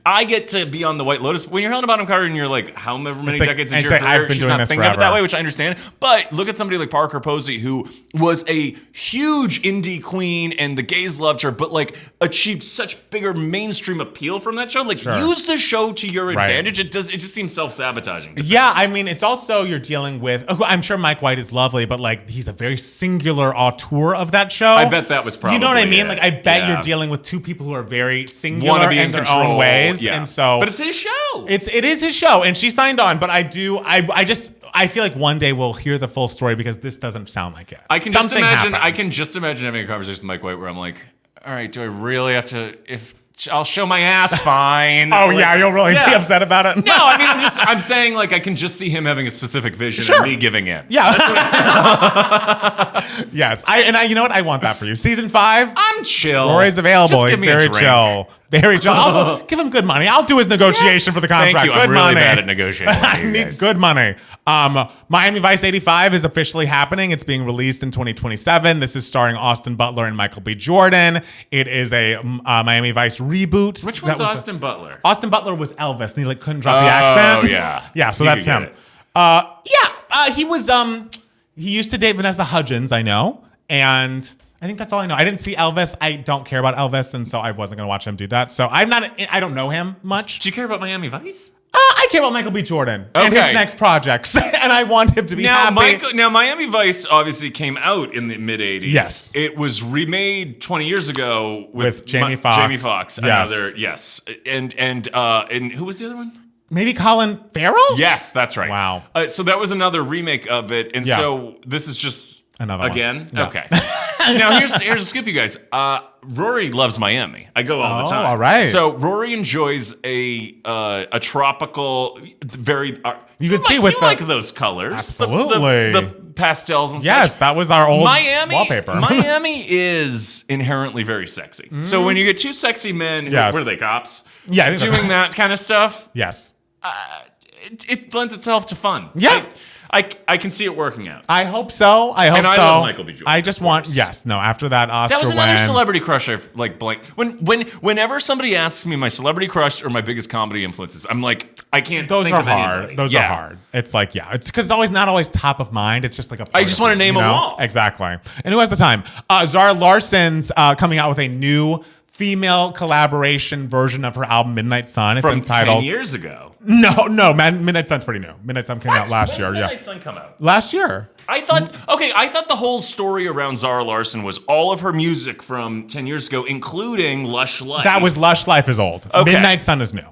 I get to be on the White Lotus. When you're Helena Bonham Carter and you're like, however many decades into your career, she's not thinking of it that way, which I understand. But look at somebody like Parker Posey, who was a huge indie queen and the gays loved her, but like achieved such bigger mainstream appeal from that show. Like use the show to your advantage. It just seems self-sabotaging. Yeah, I mean, it's also you're dealing with, I'm sure Mike White is lovely, but like he's a very singular auteur of that show. I bet that was probably, you know what I mean? Like I bet you're dealing with two people who are very singular in their own ways. Yeah. And so, but it's his show. It is his show, and she signed on. But I feel like one day we'll hear the full story because this doesn't sound like it. I can just imagine having a conversation with Mike White where I'm like, all right, do I really have to? If I'll show my ass, fine. You'll really be upset about it. No, I mean, I'm saying like I can just see him having a specific vision and me giving in. Yeah. Yes. You know what? I want that for you. Season 5. I'm chill. Rory's available. Just He's give me very a drink. chill. Very chill. Also, give him good money. I'll do his negotiation for the contract. Thank you. Good I'm really money. bad at negotiating. I need good money. Miami Vice 85 is officially happening. It's being released in 2027. This is starring Austin Butler and Michael B. Jordan. It is a Miami Vice reboot. Which one's Austin Butler? Austin Butler was Elvis, and he couldn't drop the accent. Oh yeah. Yeah, so that's him. He was he used to date Vanessa Hudgens, I know, and I think that's all I know. I didn't see Elvis. I don't care about Elvis, and so I wasn't going to watch him do that. So I don't know him much. Do you care about Miami Vice? I care about Michael B. Jordan and his next projects, and I want him to be happy. Now, Miami Vice obviously came out in the mid-'80s. Yes. It was remade 20 years ago with Jamie Foxx. Jamie Foxx. Yes. And who was the other one? Maybe Colin Farrell? Yes, that's right. Wow. So that was another remake of it, and so this is just another again. One. Yeah. Okay. Now here's a scoop, you guys. Rory loves Miami. I go all the time. All right. So Rory enjoys a tropical, very. You can see with like those colors, absolutely the pastels and such. Yes, that was our old wallpaper. Miami is inherently very sexy. So when you get two sexy men, what are they, cops? Yeah, doing that kind of stuff. Yes. It lends itself to fun. Yeah. I can see it working out. I hope so. I love Michael B. Jordan. I just want after that Oscar that was another win. celebrity crush I've like blanked. Whenever somebody asks me my celebrity crush or my biggest comedy influences, I'm like, I can't think of anybody. Those are hard. It's like, it's because it's not always top of mind. It's just like I just want to name them all. Exactly. And who has the time? Zara Larsson's coming out with a new female collaboration version of her album Midnight Sun. It's from entitled 10 years ago. No, man. Midnight Sun's pretty new. Midnight Sun came out last year. Midnight Sun come out? Last year. I thought the whole story around Zara Larsson was all of her music from 10 years ago, including Lush Life. That was Lush Life is old. Okay. Midnight Sun is new.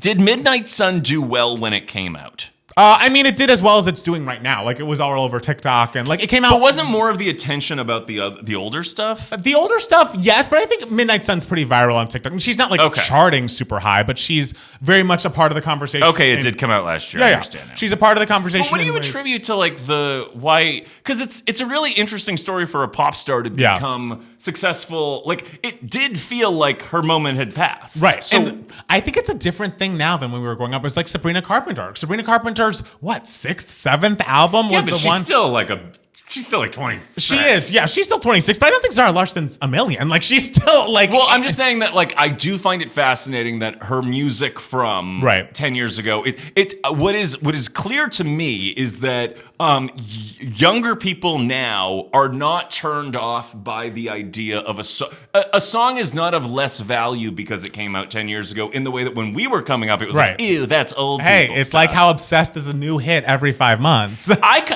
Did Midnight Sun do well when it came out? I mean, it did as well as it's doing right now. Like, it was all over TikTok, and like it came out. But wasn't more of the attention about the older stuff? The older stuff, yes, but I think Midnight Sun's pretty viral on TikTok. I mean, she's not like charting super high, but she's very much a part of the conversation. Okay, it did come out last year. I understand now. She's a part of the conversation. But what do you attribute to like the why? Because it's a really interesting story for a pop star to become successful. Like, it did feel like her moment had passed, right? So and I think it's a different thing now than when we were growing up. It's like Sabrina Carpenter's what 6th, 7th album was but the she's one. Still like a She's still like 26. She is. Yeah, she's still 26, but I don't think Zara Larsson's a million. Like, she's still like. Well, I'm just saying that, like, I do find it fascinating that her music from 10 years ago. What is clear to me is that younger people now are not turned off by the idea of a song. A song is not of less value because it came out 10 years ago. In the way that when we were coming up, it was like, ew, that's old. Hey, it's stuff. Like how Obsessed is a new hit every 5 months.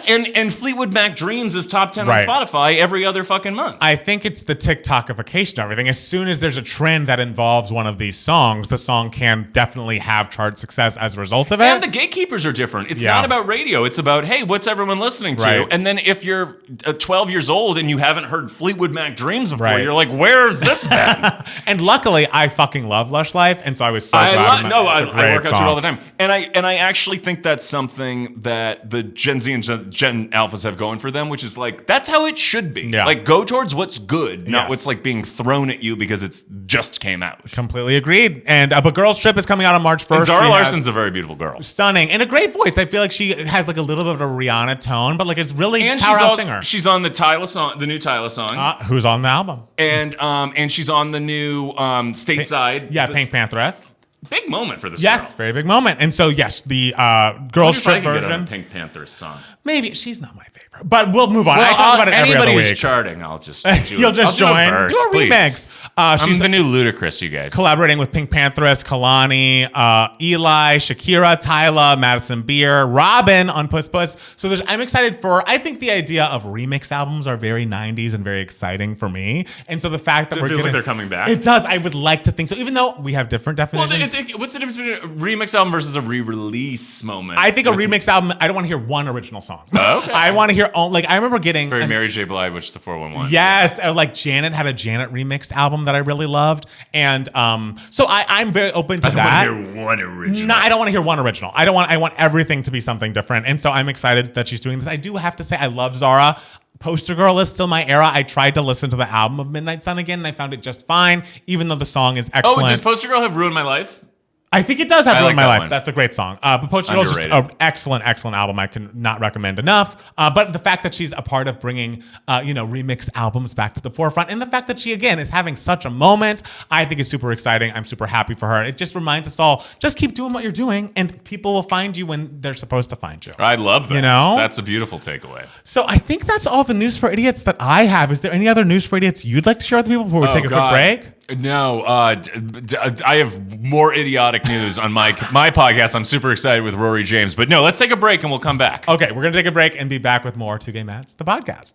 And Fleetwood Mac Dreams is top 10 on Spotify every other fucking month. I think it's the TikTokification of everything. As soon as there's a trend that involves one of these songs, the song can definitely have chart success as a result of it. And the gatekeepers are different. It's not about radio. It's about, hey, what's everyone listening to? Right. And then if you're 12 years old and you haven't heard Fleetwood Mac Dreams before, you're like, where's this been? And luckily, I fucking love Lush Life, and so I was so glad. I work out to it all the time. And I actually think that's something that the Gen Z and Gen Alphas have going for them, which is like, that's how it should be. Yeah. Like, go towards what's good, not what's like being thrown at you because it's just came out. Completely agreed. And but Girls Trip is coming out on March 1st. And Zara Larsson's a very beautiful girl. Stunning. And a great voice. I feel like she has like a little bit of a Rihanna tone, but like it's really powerhouse singer. She's on the Tyler song, the new Tyler song. Who's on the album? And she's on the new Stateside. Pink Pantheress. Big moment for this girl. Very big moment. And so, yes, the Girls Trip version. Get on a Pink Panther song. Maybe. She's not my favorite. But we'll move on. I talk about it every other week. Anybody who's charting, I'll just do You'll just join. Do a remix. She's the new Ludacris, you guys. Collaborating with Pink Pantheress, Kalani, Eli, Shakira, Tyla, Madison Beer, Robin on Puss Puss. So I'm excited for, I think the idea of remix albums are very 90s and very exciting for me. And so the fact that it feels like they're coming back. It does. I would like to think so, even though we have different definitions. Well, what's the difference between a remix album versus a re-release moment? I think a remix album, I don't want to hear one original song. Okay. I want to hear, like, I remember getting... Very Mary J. Blige, which is the 411. Yes. Or like Janet had a Janet remixed album that I really loved. And so I'm very open to that. I don't want to hear one original. No, I don't want to hear one original. I want everything to be something different. And so I'm excited that she's doing this. I do have to say, I love Zara. Poster Girl is still my era. I tried to listen to the album of Midnight Sun again, and I found it just fine, even though the song is excellent. Oh, does Poster Girl have Ruined My Life? I think it does have Ruined My Life. One. That's a great song. But Poster Girl is just an excellent, excellent album. I can not recommend enough. But the fact that she's a part of bringing, remix albums back to the forefront, and the fact that she, again, is having such a moment, I think is super exciting. I'm super happy for her. It just reminds us all, just keep doing what you're doing, and people will find you when they're supposed to find you. I love that. You know? That's a beautiful takeaway. So I think that's all the news for idiots that I have. Is there any other news for idiots you'd like to share with the people before we take a quick break? No, I have more idiotic news on my podcast. I'm super excited with Rory James. But no, let's take a break and we'll come back. Okay, we're going to take a break and be back with more Two Gay Mats, the podcast.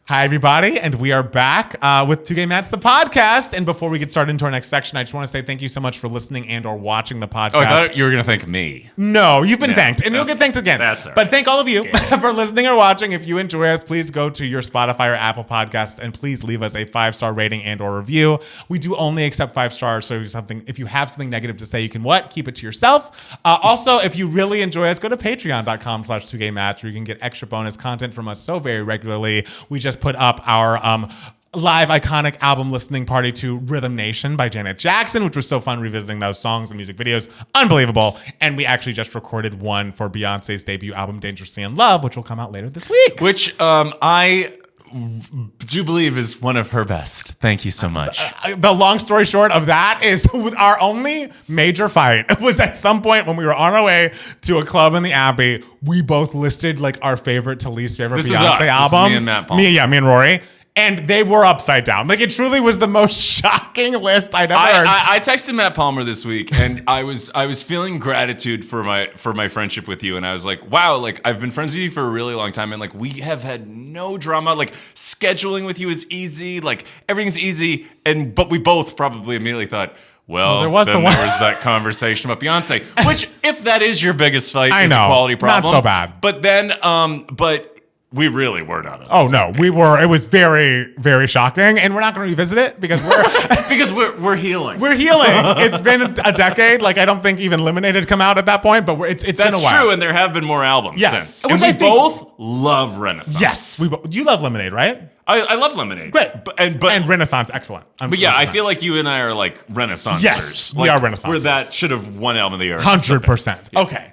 Hi, everybody, and we are back with Two Gay Mats, the podcast. And before we get started into our next section, I just want to say thank you so much for listening and or watching the podcast. Oh, I thought you were going to thank me. No, you've been thanked, and you'll get thanked again. That's all right. But thank all of you for listening or watching. If you enjoy us, please go to your Spotify or Apple podcast, and please leave us a 5-star rating and or review. We do only accept 5 stars, so if you have something negative to say, you can keep it to yourself. Also, if you really enjoy us, go to patreon.com/2gaymats, where you can get extra bonus content from us so very regularly. We just put up our live iconic album listening party to Rhythm Nation by Janet Jackson, which was so fun revisiting those songs and music videos. Unbelievable. And we actually just recorded one for Beyonce's debut album, Dangerously in Love, which will come out later this week. Which I do believe is one of her best. Thank you so much. The long story short of that is our only major fight was at some point when we were on our way to a club in the Abbey. We both listed like our favorite to least favorite Beyonce albums. This is me and Matt Palmer. Me and Rory. And they were upside down. Like, it truly was the most shocking list I'd ever heard. I texted Matt Palmer this week, and I was feeling gratitude for my friendship with you, and I was like, wow, like I've been friends with you for a really long time, and like we have had no drama. Like scheduling with you is easy, like everything's easy, but we both probably immediately thought, well, there was that conversation about Beyonce, which if that is your biggest fight, is a quality problem. Not so bad. But then, we really were not. Oh no, we were. It was very, very shocking, and we're not going to revisit it because we're healing. We're healing. It's been a decade. Like I don't think even Lemonade had come out at that point, but it's been a while. That's true, and there have been more albums since. Which and we both love Renaissance. Yes, you love Lemonade, right? I love Lemonade. Great. And Renaissance, excellent. But yeah, I feel like you and I are like Renaissancers. Yes, like, we are Renaissancers. Where that should have won album of the year. 100%. Yeah. Okay.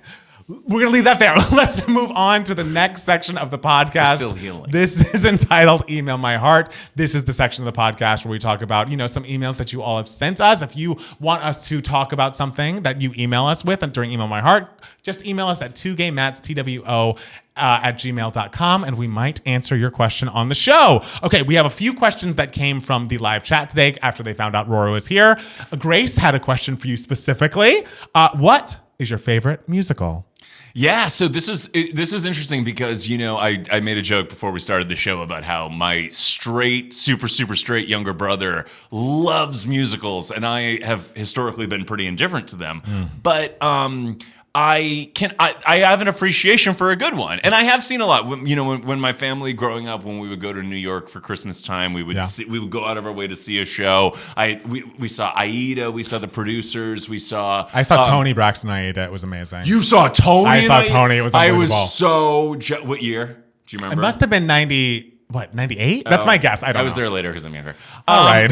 We're going to leave that there. Let's move on to the next section of the podcast. We're still healing. This is entitled Email My Heart. This is the section of the podcast where we talk about, some emails that you all have sent us. If you want us to talk about something that you email us with and during Email My Heart, just email us at 2gaymats, TWO, at gmail.com, and we might answer your question on the show. Okay, we have a few questions that came from the live chat today after they found out Rory was here. Grace had a question for you specifically. What is your favorite musical? Yeah, so this was interesting because, I made a joke before we started the show about how my super straight younger brother loves musicals, and I have historically been pretty indifferent to them. But I have an appreciation for a good one, and I have seen a lot. When my family growing up, when we would go to New York for Christmas time, we would go out of our way to see a show. We saw Aida, we saw The Producers, I saw Tony Braxton Aida. It was amazing. You saw Tony? I saw Tony. It was unbelievable. What year? Do you remember? It must have been 98? That's my guess. I was there later because I'm younger. All right.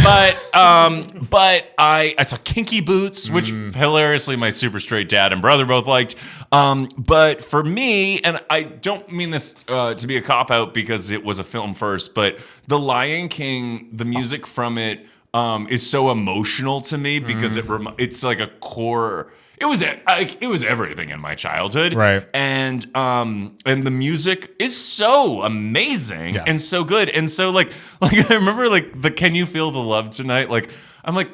But I saw Kinky Boots, which hilariously my super straight dad and brother both liked. But for me, and I don't mean this to be a cop-out because it was a film first, but The Lion King, the music from it is so emotional to me because it's like a core... It was everything in my childhood, right? And the music is so amazing and so good, and so like I remember the "Can You Feel the Love Tonight?" Like I'm like,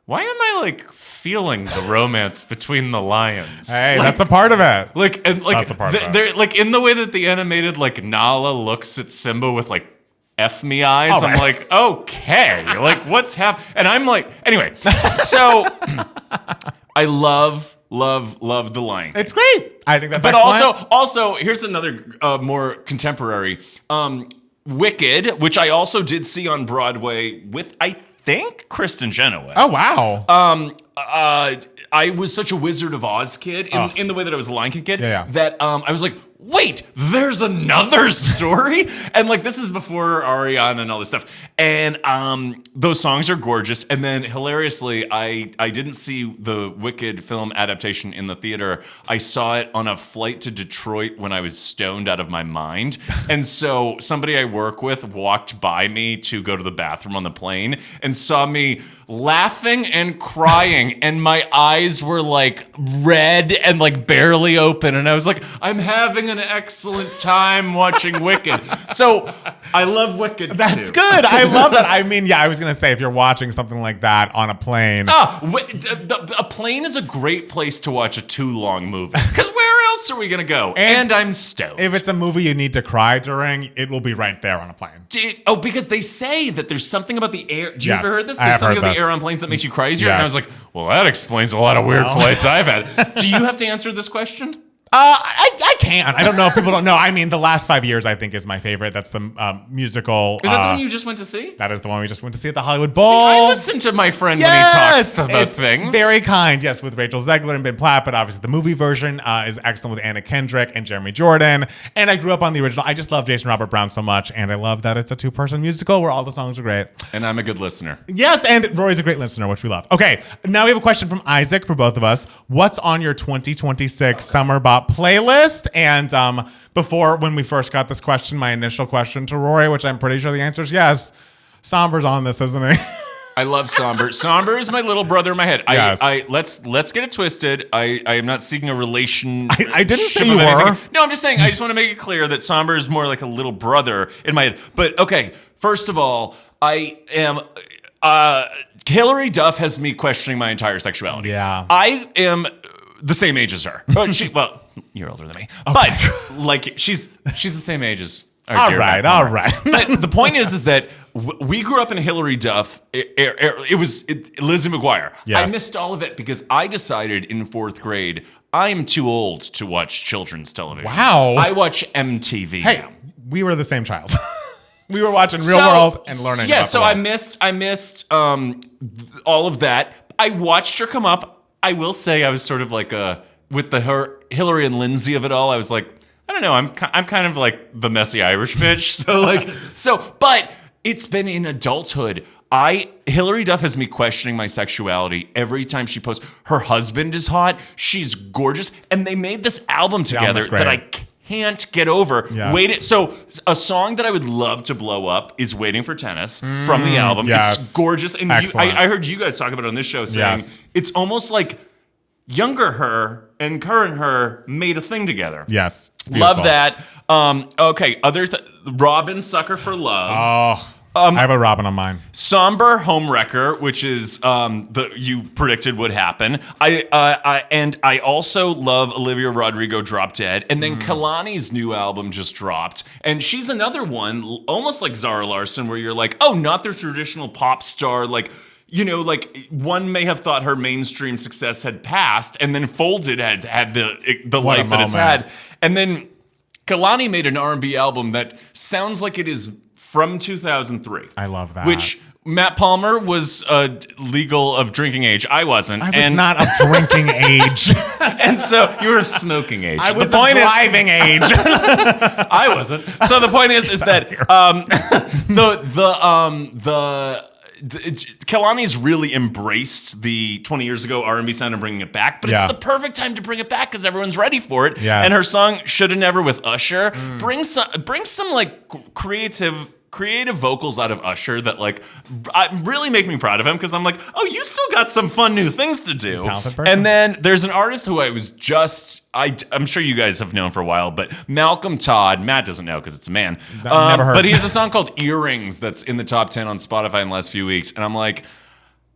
why am I feeling the romance between the lions? Hey, that's a part of it. That's a part of it. They're in the way that the animated Nala looks at Simba with F me eyes. I'm like, okay, what's happening? And I'm like, anyway, so. I love The Lion King. It's great. I think that's but excellent. also here's another more contemporary Wicked, which I also did see on Broadway with I think Kristen Chenoweth. Oh wow. I was such a Wizard of Oz kid in the way that I was a Lion King kid that I was like, wait, there's another story? And this is before Ariana and all this stuff. And those songs are gorgeous. And then hilariously, I didn't see the Wicked film adaptation in the theater. I saw it on a flight to Detroit when I was stoned out of my mind. And so somebody I work with walked by me to go to the bathroom on the plane and saw me laughing and crying, and my eyes were red and barely open, and I was like, I'm having an excellent time watching Wicked. So I love Wicked. That's too. good. I love that. I mean, I was gonna say if you're watching something like that on a plane, a plane is a great place to watch a too long movie because where else are we gonna go? And I'm stoked. If it's a movie you need to cry during, it will be right there on a plane. Because they say that there's something about the air. Do you ever heard this? I have heard this. Air on planes that makes you crazier, and I was like, well, that explains a lot of weird flights I've had. Do you have to answer this question? I can. I don't know if people don't know. I mean, The Last 5 Years, I think, is my favorite. That's the musical. Is that the one you just went to see? That is the one we just went to see at the Hollywood Bowl. See, I listen to my friend when he talks about things. Very kind, yes, with Rachel Zegler and Ben Platt, but obviously the movie version is excellent with Anna Kendrick and Jeremy Jordan. And I grew up on the original. I just love Jason Robert Brown so much, and I love that it's a two-person musical where all the songs are great. And I'm a good listener. Yes, and Rory's a great listener, which we love. Okay, now we have a question from Isaac for both of us. What's on your 2026 Summer Bop playlist? And before, when we first got this question, my initial question to Rory, which I'm pretty sure the answer is yes, Somber's on this, isn't he? I love Somber. Somber is my little brother in my head. Yes. Let's get it twisted. I am not seeking a relation. I didn't say you were. No, I'm just saying. I just want to make it clear that Somber is more like a little brother in my head. But okay, first of all, I am. Hilary Duff has me questioning my entire sexuality. Yeah. I am the same age as her. Well, you're older than me, okay. But she's the same age as. All right. But the point is that we grew up in Hilary Duff. It was Lizzie McGuire. Yes. I missed all of it because I decided in 4th grade I am too old to watch children's television. Wow. I watch MTV. Hey, now. we were the same child. We were watching Real World and learning. Yeah, about so the world. I missed all of that. I watched her come up. I will say I was sort of like with the Hillary and Lindsay of it all. I was like, I don't know. I'm kind of like the messy Irish bitch. But it's been in adulthood. Hillary Duff has me questioning my sexuality every time she posts. Her husband is hot. She's gorgeous. And they made this album together that I can't get over. Yes. So a song that I would love to blow up is Waiting for Tennis from the album. Yes. It's gorgeous. And I heard you guys talk about it on this show saying it's almost like younger her and current her made a thing together. Yes. Love that. Okay. Robin, Sucker for Love. Oh. I have a Robin on mine. Somber Homewrecker, which is you predicted would happen. I also love Olivia Rodrigo, Drop Dead, and then Kehlani's new album just dropped, and she's another one, almost like Zara Larsson, where you're like, oh, not the traditional pop star, like. You know, like one may have thought her mainstream success had passed, and then Folded has had the life that it's had, and then Kehlani made an R&B album that sounds like it is from 2003. I love that. Which Matt Palmer was legal of drinking age. I wasn't. I was not of drinking age. And so you were of smoking age. I was of driving age. I wasn't. So the point is that Kehlani's really embraced the 20 years ago R&B sound and bringing it back, but it's the perfect time to bring it back because everyone's ready for it. Yes. And her song "Shoulda Never" with Usher brings some like creative vocals out of Usher that like really make me proud of him because I'm like, oh, you still got some fun new things to do. Talented person. And then there's an artist who I'm sure you guys have known for a while, but Malcolm Todd. Matt doesn't know because it's a man. Never heard. But he has a song called "Earrings" that's in the top 10 on Spotify in the last few weeks, and I'm like,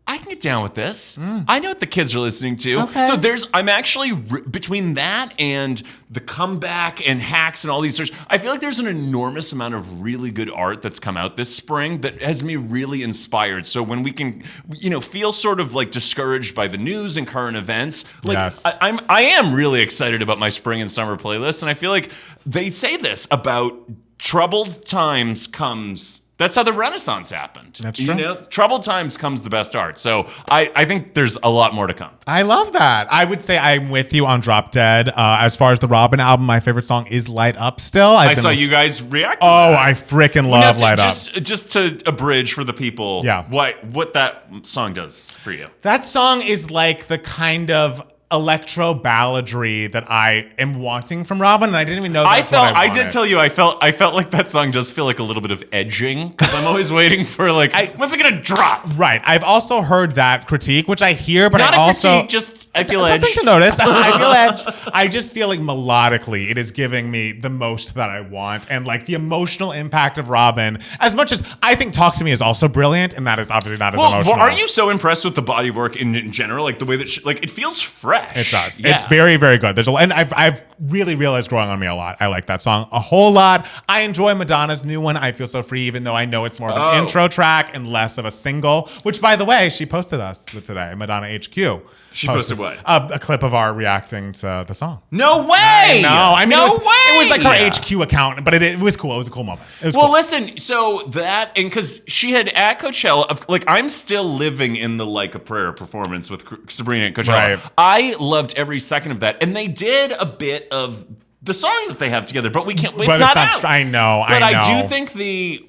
I can get down with this. I know what the kids are listening to. Okay. So I'm actually, between that and the comeback and Hacks and all these search, I feel like there's an enormous amount of really good art that's come out this spring that has me really inspired. So when we can, feel sort of like discouraged by the news and current events, like I am really excited about my spring and summer playlist. And I feel like they say this about troubled times comes. That's how the Renaissance happened. That's true. Troubled times comes the best art. So I think there's a lot more to come. I love that. I would say I'm with you on Drop Dead. As far as the Robin album, my favorite song is Light Up still. I saw you guys react to that. Oh, I freaking love Light Up. Just to abridge for the people what that song does for you. That song is like the kind of electro balladry that I am wanting from Robin, and I didn't even know that's what I did tell you I felt like that song does feel like a little bit of edging because I'm always waiting for like when's it gonna drop? Right. I've also heard that critique, which I hear, but not I also critique, just I feel edge. Something to notice. I feel edge. I just feel like melodically it is giving me the most that I want, and like the emotional impact of Robin. As much as I think "Talk to Me" is also brilliant, and that is obviously not as emotional. Well, aren't you so impressed with the body of work in general? Like the way that it feels fresh. It does. Yeah. It's very, very good. And I've really realized Growing on Me a lot. I like that song a whole lot. I enjoy Madonna's new one, I Feel So Free, even though I know it's more of an intro track and less of a single, which, by the way, she posted us today, Madonna HQ. She posted what? A clip of our reacting to the song. No way! No way! It was like her HQ account, but it was cool. It was a cool moment. It was cool. Listen, so that, and because she had at Coachella, like I'm still living in the Like a Prayer performance with Sabrina at Coachella. Right. I loved every second of that. And they did a bit of the song that they have together, but we can't, it's not out. I know. But I do think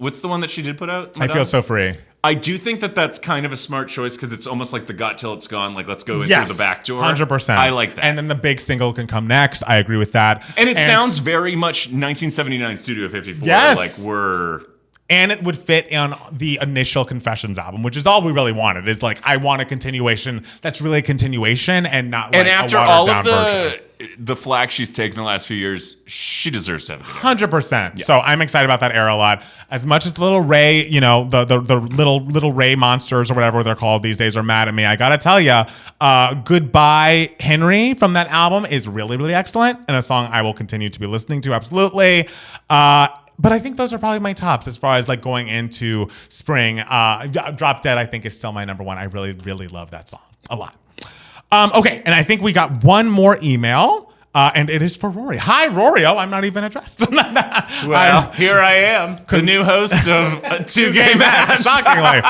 what's the one that she did put out? I Feel So Free. I do think that that's kind of a smart choice because it's almost like the got till it's gone. Like, let's go in through the back door. 100%. I like that. And then the big single can come next. I agree with that. And it sounds very much 1979 Studio 54. Yes. Like and it would fit on the initial Confessions album, which is all we really wanted. Is like, I want a continuation that's really a continuation and not like after a all watered of down version. The flack she's taken the last few years, she deserves to have it. 100%. Yeah. So I'm excited about that era a lot. As much as the little Ray, the little Ray monsters or whatever they're called these days are mad at me, I gotta tell you, Goodbye Henry from that album is really, really excellent and a song I will continue to be listening to, absolutely. But I think those are probably my tops as far as like going into spring. Drop Dead, I think, is still my number one. I really, really love that song a lot. Okay, and I think we got one more email. and it is for Rory. Hi, Rory. Oh, I'm not even addressed. Well, here I am, the new host of Two Gay Mats. Shockingly.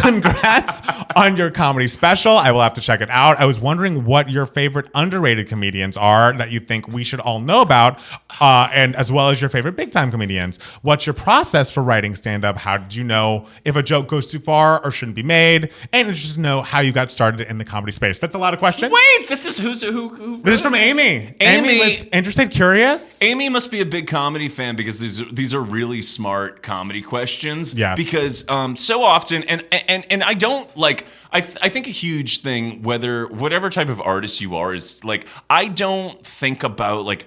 Congrats on your comedy special. I will have to check it out. I was wondering what your favorite underrated comedians are that you think we should all know about, and as well as your favorite big-time comedians. What's your process for writing stand-up? How did you know if a joke goes too far or shouldn't be made? And interested to know how you got started in the comedy space. That's a lot of questions. Wait, this is who? This is from Amy. Amy was interested, curious. Amy must be a big comedy fan because these are really smart comedy questions. Yes. Because so often, and I don't like. I think a huge thing, whatever type of artist you are, is like I don't think about like.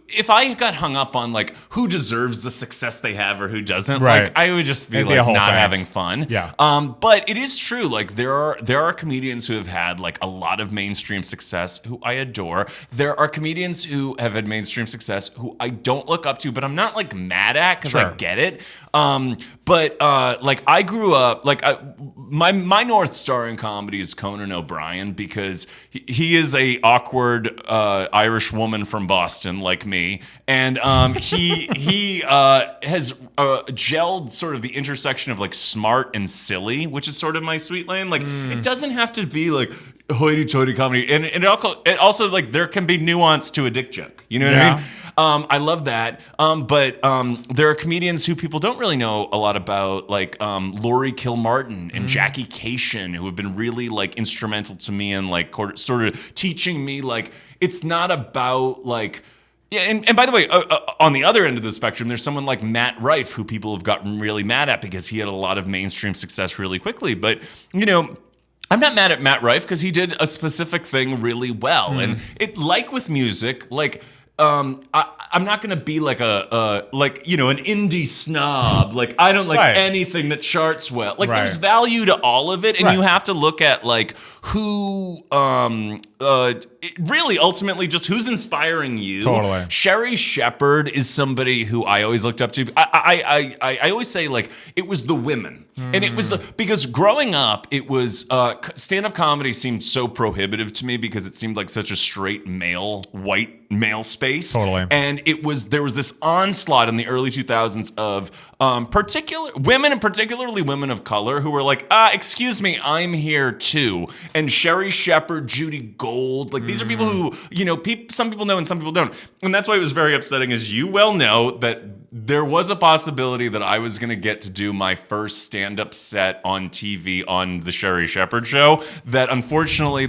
If I got hung up on like who deserves the success they have or who doesn't, right. like I would just be It'd like be not thing. having fun. Yeah. But it is true. Like there are comedians who have had like a lot of mainstream success who I adore. There are comedians who have had mainstream success who I don't look up to, but I'm not like mad at because I get it. But like I grew up like my North Star in comedy is Conan O'Brien because he is a awkward Irish woman from Boston like me, and he has gelled sort of the intersection of like smart and silly, which is sort of my sweet lane. Like it doesn't have to be like hoity-toity comedy, and it also like there can be nuance to a dick joke. You know what I mean? I love that. But there are comedians who people don't really know a lot about, like Laurie Kilmartin and Jackie Cation, who have been really like instrumental to me in like sort of teaching me like it's not about like. Yeah, and by the way, on the other end of the spectrum, there's someone like Matt Rife, who people have gotten really mad at because he had a lot of mainstream success really quickly. But you know. I'm not mad at Matt Rife because he did a specific thing really well. And it, like with music, like I'm not gonna be like an indie snob. Like I don't like anything that charts well. Like there's value to all of it, and you have to look at like who really ultimately just who's inspiring you. Totally. Sherry Shepherd is somebody who I always looked up to. I always say like it was the women. And it was because growing up, it was stand-up comedy seemed so prohibitive to me because it seemed like such a straight white male space. Totally. And there was this onslaught in the early 2000s of particular women, and particularly women of color, who were like, excuse me, I'm here too. And Sherry Shepherd, Judy Gold, like these are people who, you know, some people know and some people don't. And that's why it was very upsetting, as you well know, that there was a possibility that I was going to get to do my first stand-up set on TV on the Sherry Shepherd show. That unfortunately,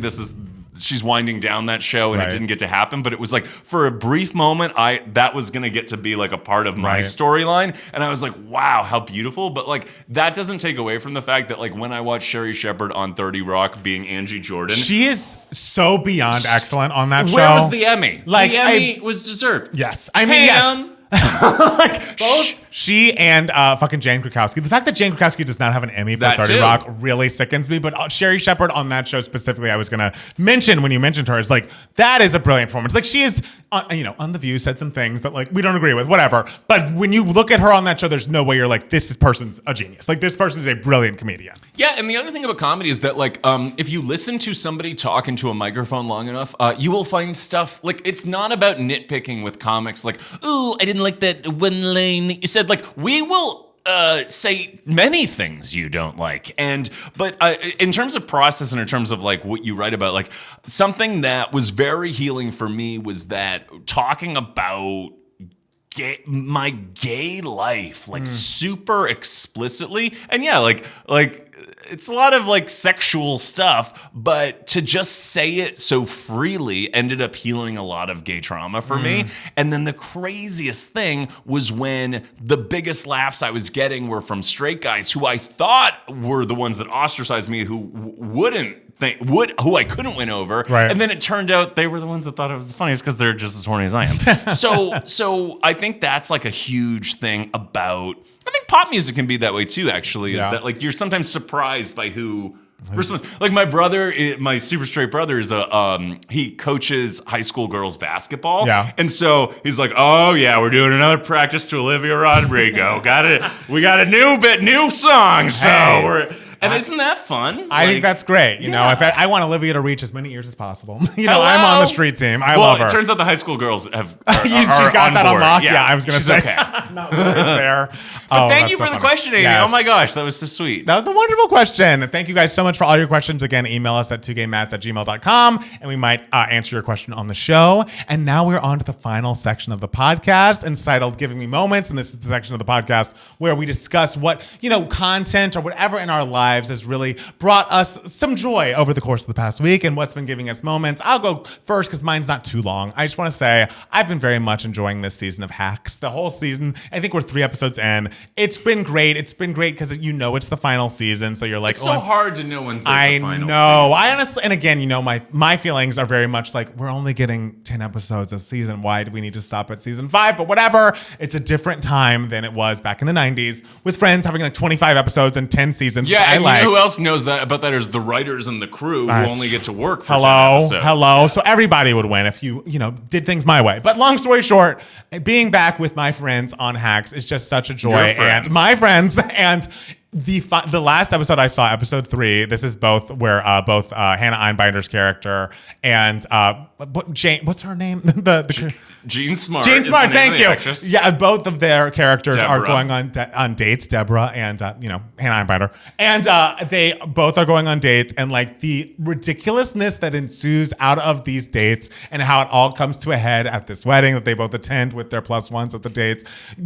she's winding down that show, and it didn't get to happen. But it was like for a brief moment, that was going to get to be like a part of my storyline, and I was like, wow, how beautiful. But like that doesn't take away from the fact that like when I watched Sherry Shepherd on 30 Rock being Angie Jordan, she is so beyond excellent on that show. Where was the Emmy? Like the Emmy was deserved. Yes, I mean yes. Like both she and fucking Jane Krakowski. The fact that Jane Krakowski does not have an Emmy for 30 Rock really sickens me. But Sherry Shepherd on that show specifically, I was gonna mention when you mentioned her, is like that is a brilliant performance. Like she is, on The View said some things that like we don't agree with, whatever. But when you look at her on that show, there's no way you're like this person's a genius. Like this person is a brilliant comedian. Yeah, and the other thing about comedy is that like if you listen to somebody talk into a microphone long enough, you will find stuff like it's not about nitpicking with comics. Like, ooh, I didn't like that one line that you said. Like we will say many things you don't like, but in terms of process and in terms of like what you write about, like something that was very healing for me was that talking about my gay life like super explicitly, and yeah, like it's a lot of like sexual stuff, but to just say it so freely ended up healing a lot of gay trauma for me. And then the craziest thing was when the biggest laughs I was getting were from straight guys who I thought were the ones that ostracized me, who who I couldn't win over. Right. And then it turned out they were the ones that thought it was the funniest because they're just as horny as I am. So I think that's like a huge thing about, I think pop music can be that way too, actually, is that like you're sometimes surprised by who like my brother, my super straight brother is he coaches high school girls basketball. Yeah. And so he's like, oh yeah, we're doing another practice to Olivia Rodrigo. We got a new song. So And isn't that fun? I think that's great. You know, if I want Olivia to reach as many ears as possible. You know, Hello? I'm on the street team. I love her. It turns out the high school girls have. She's got that unlocked. Yeah, I was going to say. Okay. Not really fair. But thank you for the question, Amy. Yes. Oh my gosh, that was so sweet. That was a wonderful question. Thank you guys so much for all your questions. Again, email us at 2gaymats@gmail.com and we might answer your question on the show. And now we're on to the final section of the podcast entitled Giving Me Moments. And this is the section of the podcast where we discuss what, content or whatever in our lives has really brought us some joy over the course of the past week and what's been giving us moments. I'll go first because mine's not too long. I just want to say I've been very much enjoying this season of Hacks. The whole season, I think we're 3 episodes in. It's been great. It's been great because it's the final season. So you're like, it's so hard to know when there's I a final know. season. I honestly, and again, my feelings are very much like we're only getting 10 episodes a season. Why do we need to stop at season 5? But whatever. It's a different time than it was back in the 90s with Friends having like 25 episodes and 10 seasons. Yeah, and you know who else knows about that is the writers and the crew who only get to work for 10 episodes. Hello. So everybody would win if you did things my way. But long story short, being back with my friends on Hacks is just such a joy. And my friends and the last episode I saw, episode 3. This is where Hannah Einbinder's character and what's her name? Jean Smart. Jean Smart, thank you. Actress. Yeah, both of their characters Deborah. are going on dates. Deborah and Hannah Einbinder, and they both are going on dates, and like the ridiculousness that ensues out of these dates, and how it all comes to a head at this wedding that they both attend with their +1s at the dates.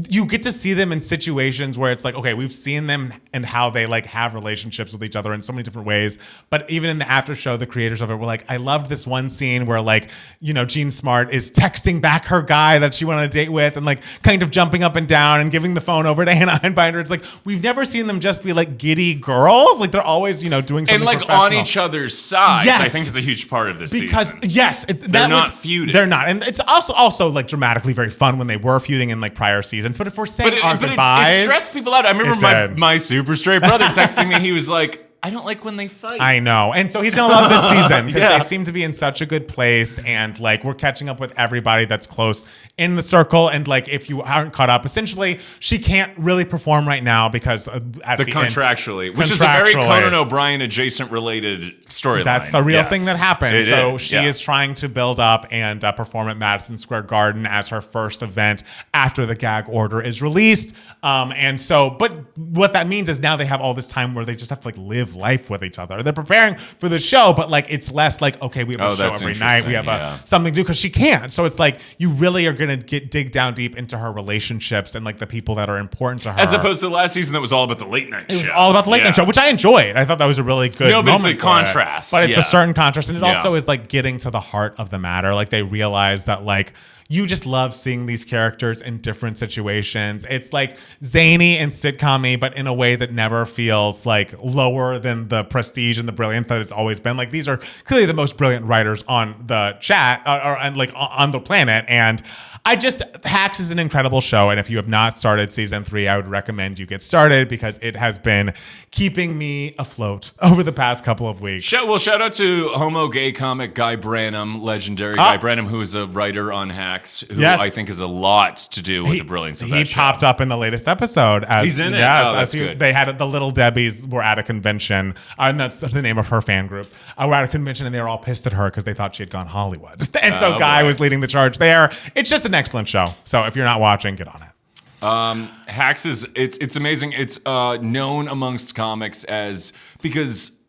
You get to see them in situations where it's like, okay, we've seen them and how they like have relationships with each other in so many different ways. But even in the after show, the creators of it were like, I loved this one scene where like Jean Smart is texting back her guy that she went on a date with and like kind of jumping up and down and giving the phone over to Hannah Einbinder. It's like we've never seen them just be like giddy girls. Like they're always doing something and like on each other's sides. Yes. I think is a huge part of this because season. Yes, they're not feuding. They're not, and it's also like dramatically very fun when they were feuding in like prior seasons. But if we're saying our goodbyes, it stressed people out. I remember my super straight brother texting me. He was like, I don't like when they fight. I know. And so he's going to love this season because they seem to be in such a good place. And like we're catching up with everybody that's close in the circle. And like if you aren't caught up, essentially she can't really perform right now because at the contractually, end, which is a very Conan O'Brien adjacent related storyline. That's a real thing that happened. So she is trying to build up and perform at Madison Square Garden as her first event after the gag order is released. But what that means is now they have all this time where they just have to like live life with each other. They're preparing for the show, but like it's less like, okay, we have a show every night. We have something to do because she can't. So it's like you really are going to dig down deep into her relationships and like the people that are important to her. As opposed to the last season that was all about the late night show. It was all about the late night show, which I enjoyed. I thought that was a really good moment. But it's a contrast. But it's a certain contrast. And it also is like getting to the heart of the matter. Like they realize that like you just love seeing these characters in different situations. It's like zany and sitcom-y, but in a way that never feels like lower than the prestige and the brilliance that it's always been. Like these are clearly the most brilliant writers on the chat and like on the planet. And Hacks is an incredible show. And if you have not started season 3, I would recommend you get started because it has been keeping me afloat over the past couple of weeks. Shout out to homo gay comic Guy Branum, legendary Guy Branum, who is a writer on Hacks, who I think has a lot to do with the brilliance of that show. He popped up in the latest episode. He's in it? Yes, that's good. They had the Little Debbies were at a convention, and that's the name of her fan group. We're at a convention, and they were all pissed at her because they thought she had gone Hollywood. And so Guy was leading the charge there. It's just an excellent show. So if you're not watching, get on it. Hacks it's amazing. It's known amongst comics because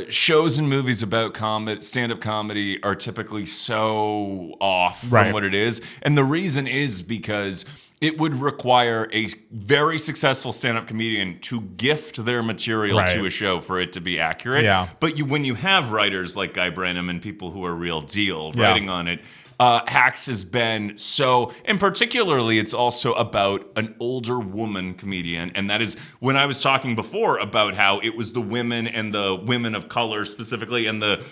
shows and movies about stand-up comedy are typically so off from what it is. And the reason is because it would require a very successful stand-up comedian to gift their material to a show for it to be accurate. Yeah. But when you have writers like Guy Branum and people who are real deal writing on it, Hacks has been so, and particularly it's also about an older woman comedian. And that is when I was talking before about how it was the women and the women of color specifically and the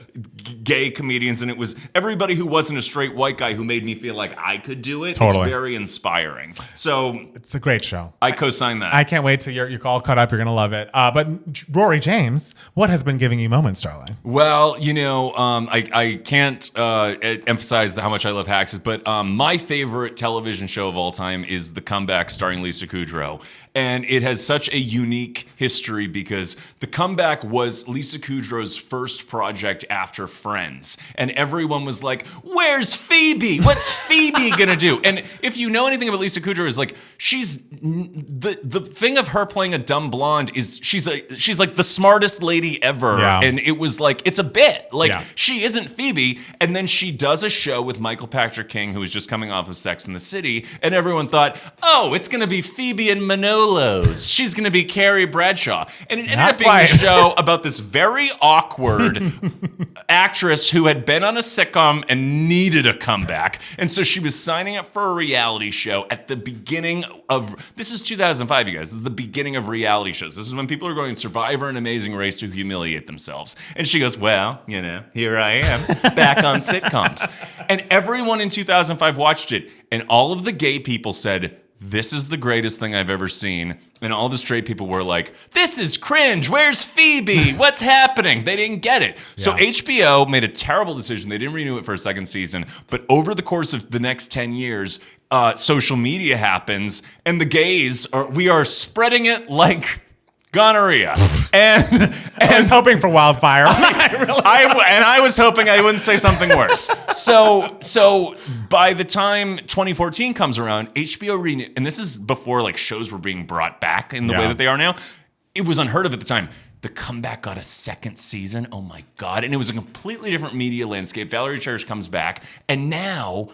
gay comedians. And it was everybody who wasn't a straight white guy who made me feel like I could do it. Totally. It's very inspiring. So it's a great show. I co-sign that. I can't wait till you're all caught up. You're going to love it. But Rory James, what has been giving you moments, darling? Well, I can't emphasize how much I love Hacks, but my favorite television show of all time is The Comeback starring Lisa Kudrow. And it has such a unique history because The Comeback was Lisa Kudrow's first project after Friends. And everyone was like, where's Phoebe? What's Phoebe gonna do? And if you know anything about Lisa Kudrow, is like, she's the thing of her playing a dumb blonde is she's like the smartest lady ever. Yeah. And it was like, it's a bit. Like, Yeah. she isn't Phoebe. And then she does a show with Michael Patrick King, who was just coming off of Sex and the City. And everyone thought, oh, it's going to be Phoebe and Manolos. She's going to be Carrie Bradshaw. And it ended Not up being quite. a show about this very awkward actress who had been on a sitcom and needed a comeback. And so she was signing up for a reality show at the beginning of, this is 2005, you guys. This is the beginning of reality shows. This is when people are going Survivor and Amazing Race to humiliate themselves. And she goes, well, you know, here I am, back on sitcoms. And everyone in 2005 watched it, and all of the gay people said, this is the greatest thing I've ever seen. And all the straight people were like, this is cringe. Where's Phoebe? What's happening? They didn't get it. Yeah. So HBO made a terrible decision. They didn't renew it for a second season. But over the course of the next 10 years, social media happens, and the gays we are spreading it like gonorrhea. And I was hoping for wildfire. I was hoping I wouldn't say something worse. So by the time 2014 comes around, HBO renewed, and this is before like shows were being brought back in the way that they are now. It was unheard of at the time. The Comeback got a second season. Oh my God. And it was a completely different media landscape. Valerie Cherish comes back, and now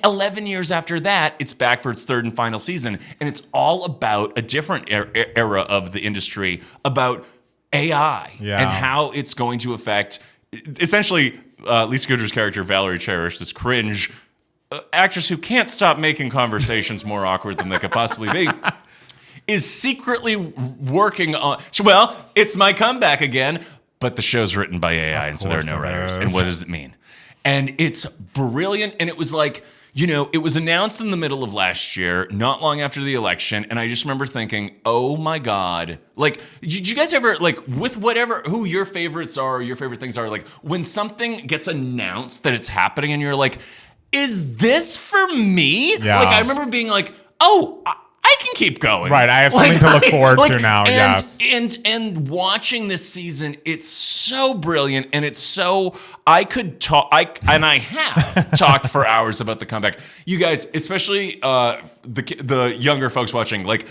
11 years after that, it's back for its third and final season. And it's all about a different era of the industry, about AI and how it's going to affect, essentially, Lisa Kudrow's character, Valerie Cherish, this cringe actress who can't stop making conversations more awkward than they could possibly be, is secretly working on, well, it's my comeback again, but the show's written by AI, and so there are no writers. And what does it mean? And it's brilliant. And it was like, you know, it was announced in the middle of last year, not long after the election. And I just remember thinking, oh my God. Like, did you guys ever, like, with who your favorites are, your favorite things are, like, when something gets announced that it's happening and you're like, is this for me? Yeah. Like, I remember being like, oh, I can keep going. Right, I have something to look forward to now, yes. And watching this season, it's so brilliant, and it's so, I could talk, and I have talked for hours about The Comeback. You guys, especially the younger folks watching, like,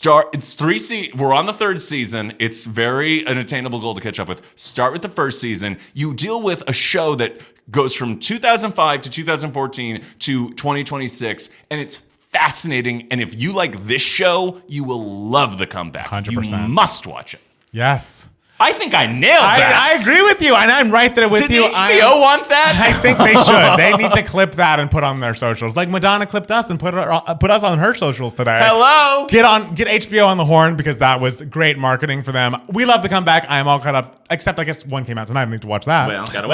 we're on the third season. It's very an attainable goal to catch up with. Start with the first season. You deal with a show that goes from 2005 to 2014 to 2026, and it's fascinating. And if you like this show, you will love The Comeback. 100%. You must watch it. Yes. I think I nailed that. I agree with you, and I'm right there with Did you. Did HBO want that? I think they should. They need to clip that and put on their socials. Like Madonna clipped us and put us on her socials today. Hello. Get HBO on the horn, because that was great marketing for them. We love The Comeback. I am all caught up, except I guess one came out tonight. I need to watch that. Gotta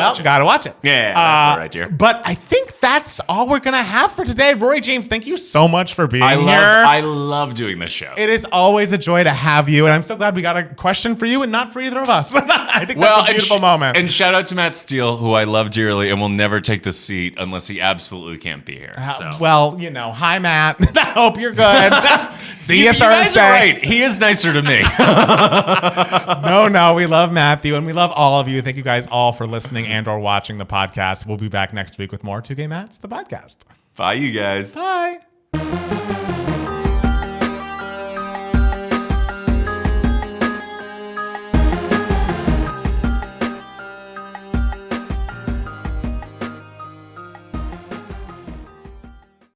watch it. Yeah, that's all right, dear. But I think that's all we're gonna have for today. Rory James, thank you so much for being here. I love doing this show. It is always a joy to have you, and I'm so glad we got a question for you and not for either of us. I think that's a beautiful moment. And shout out to Matt Steele, who I love dearly and will never take the seat unless he absolutely can't be here. Well, you know, hi, Matt. I hope you're good. See you Thursday. You guys are right. He is nicer to me. No, we love Matthew, and we love all of you. Thank you guys all for listening and or watching the podcast. We'll be back next week with more 2K Mats, the podcast. Bye, you guys. Bye.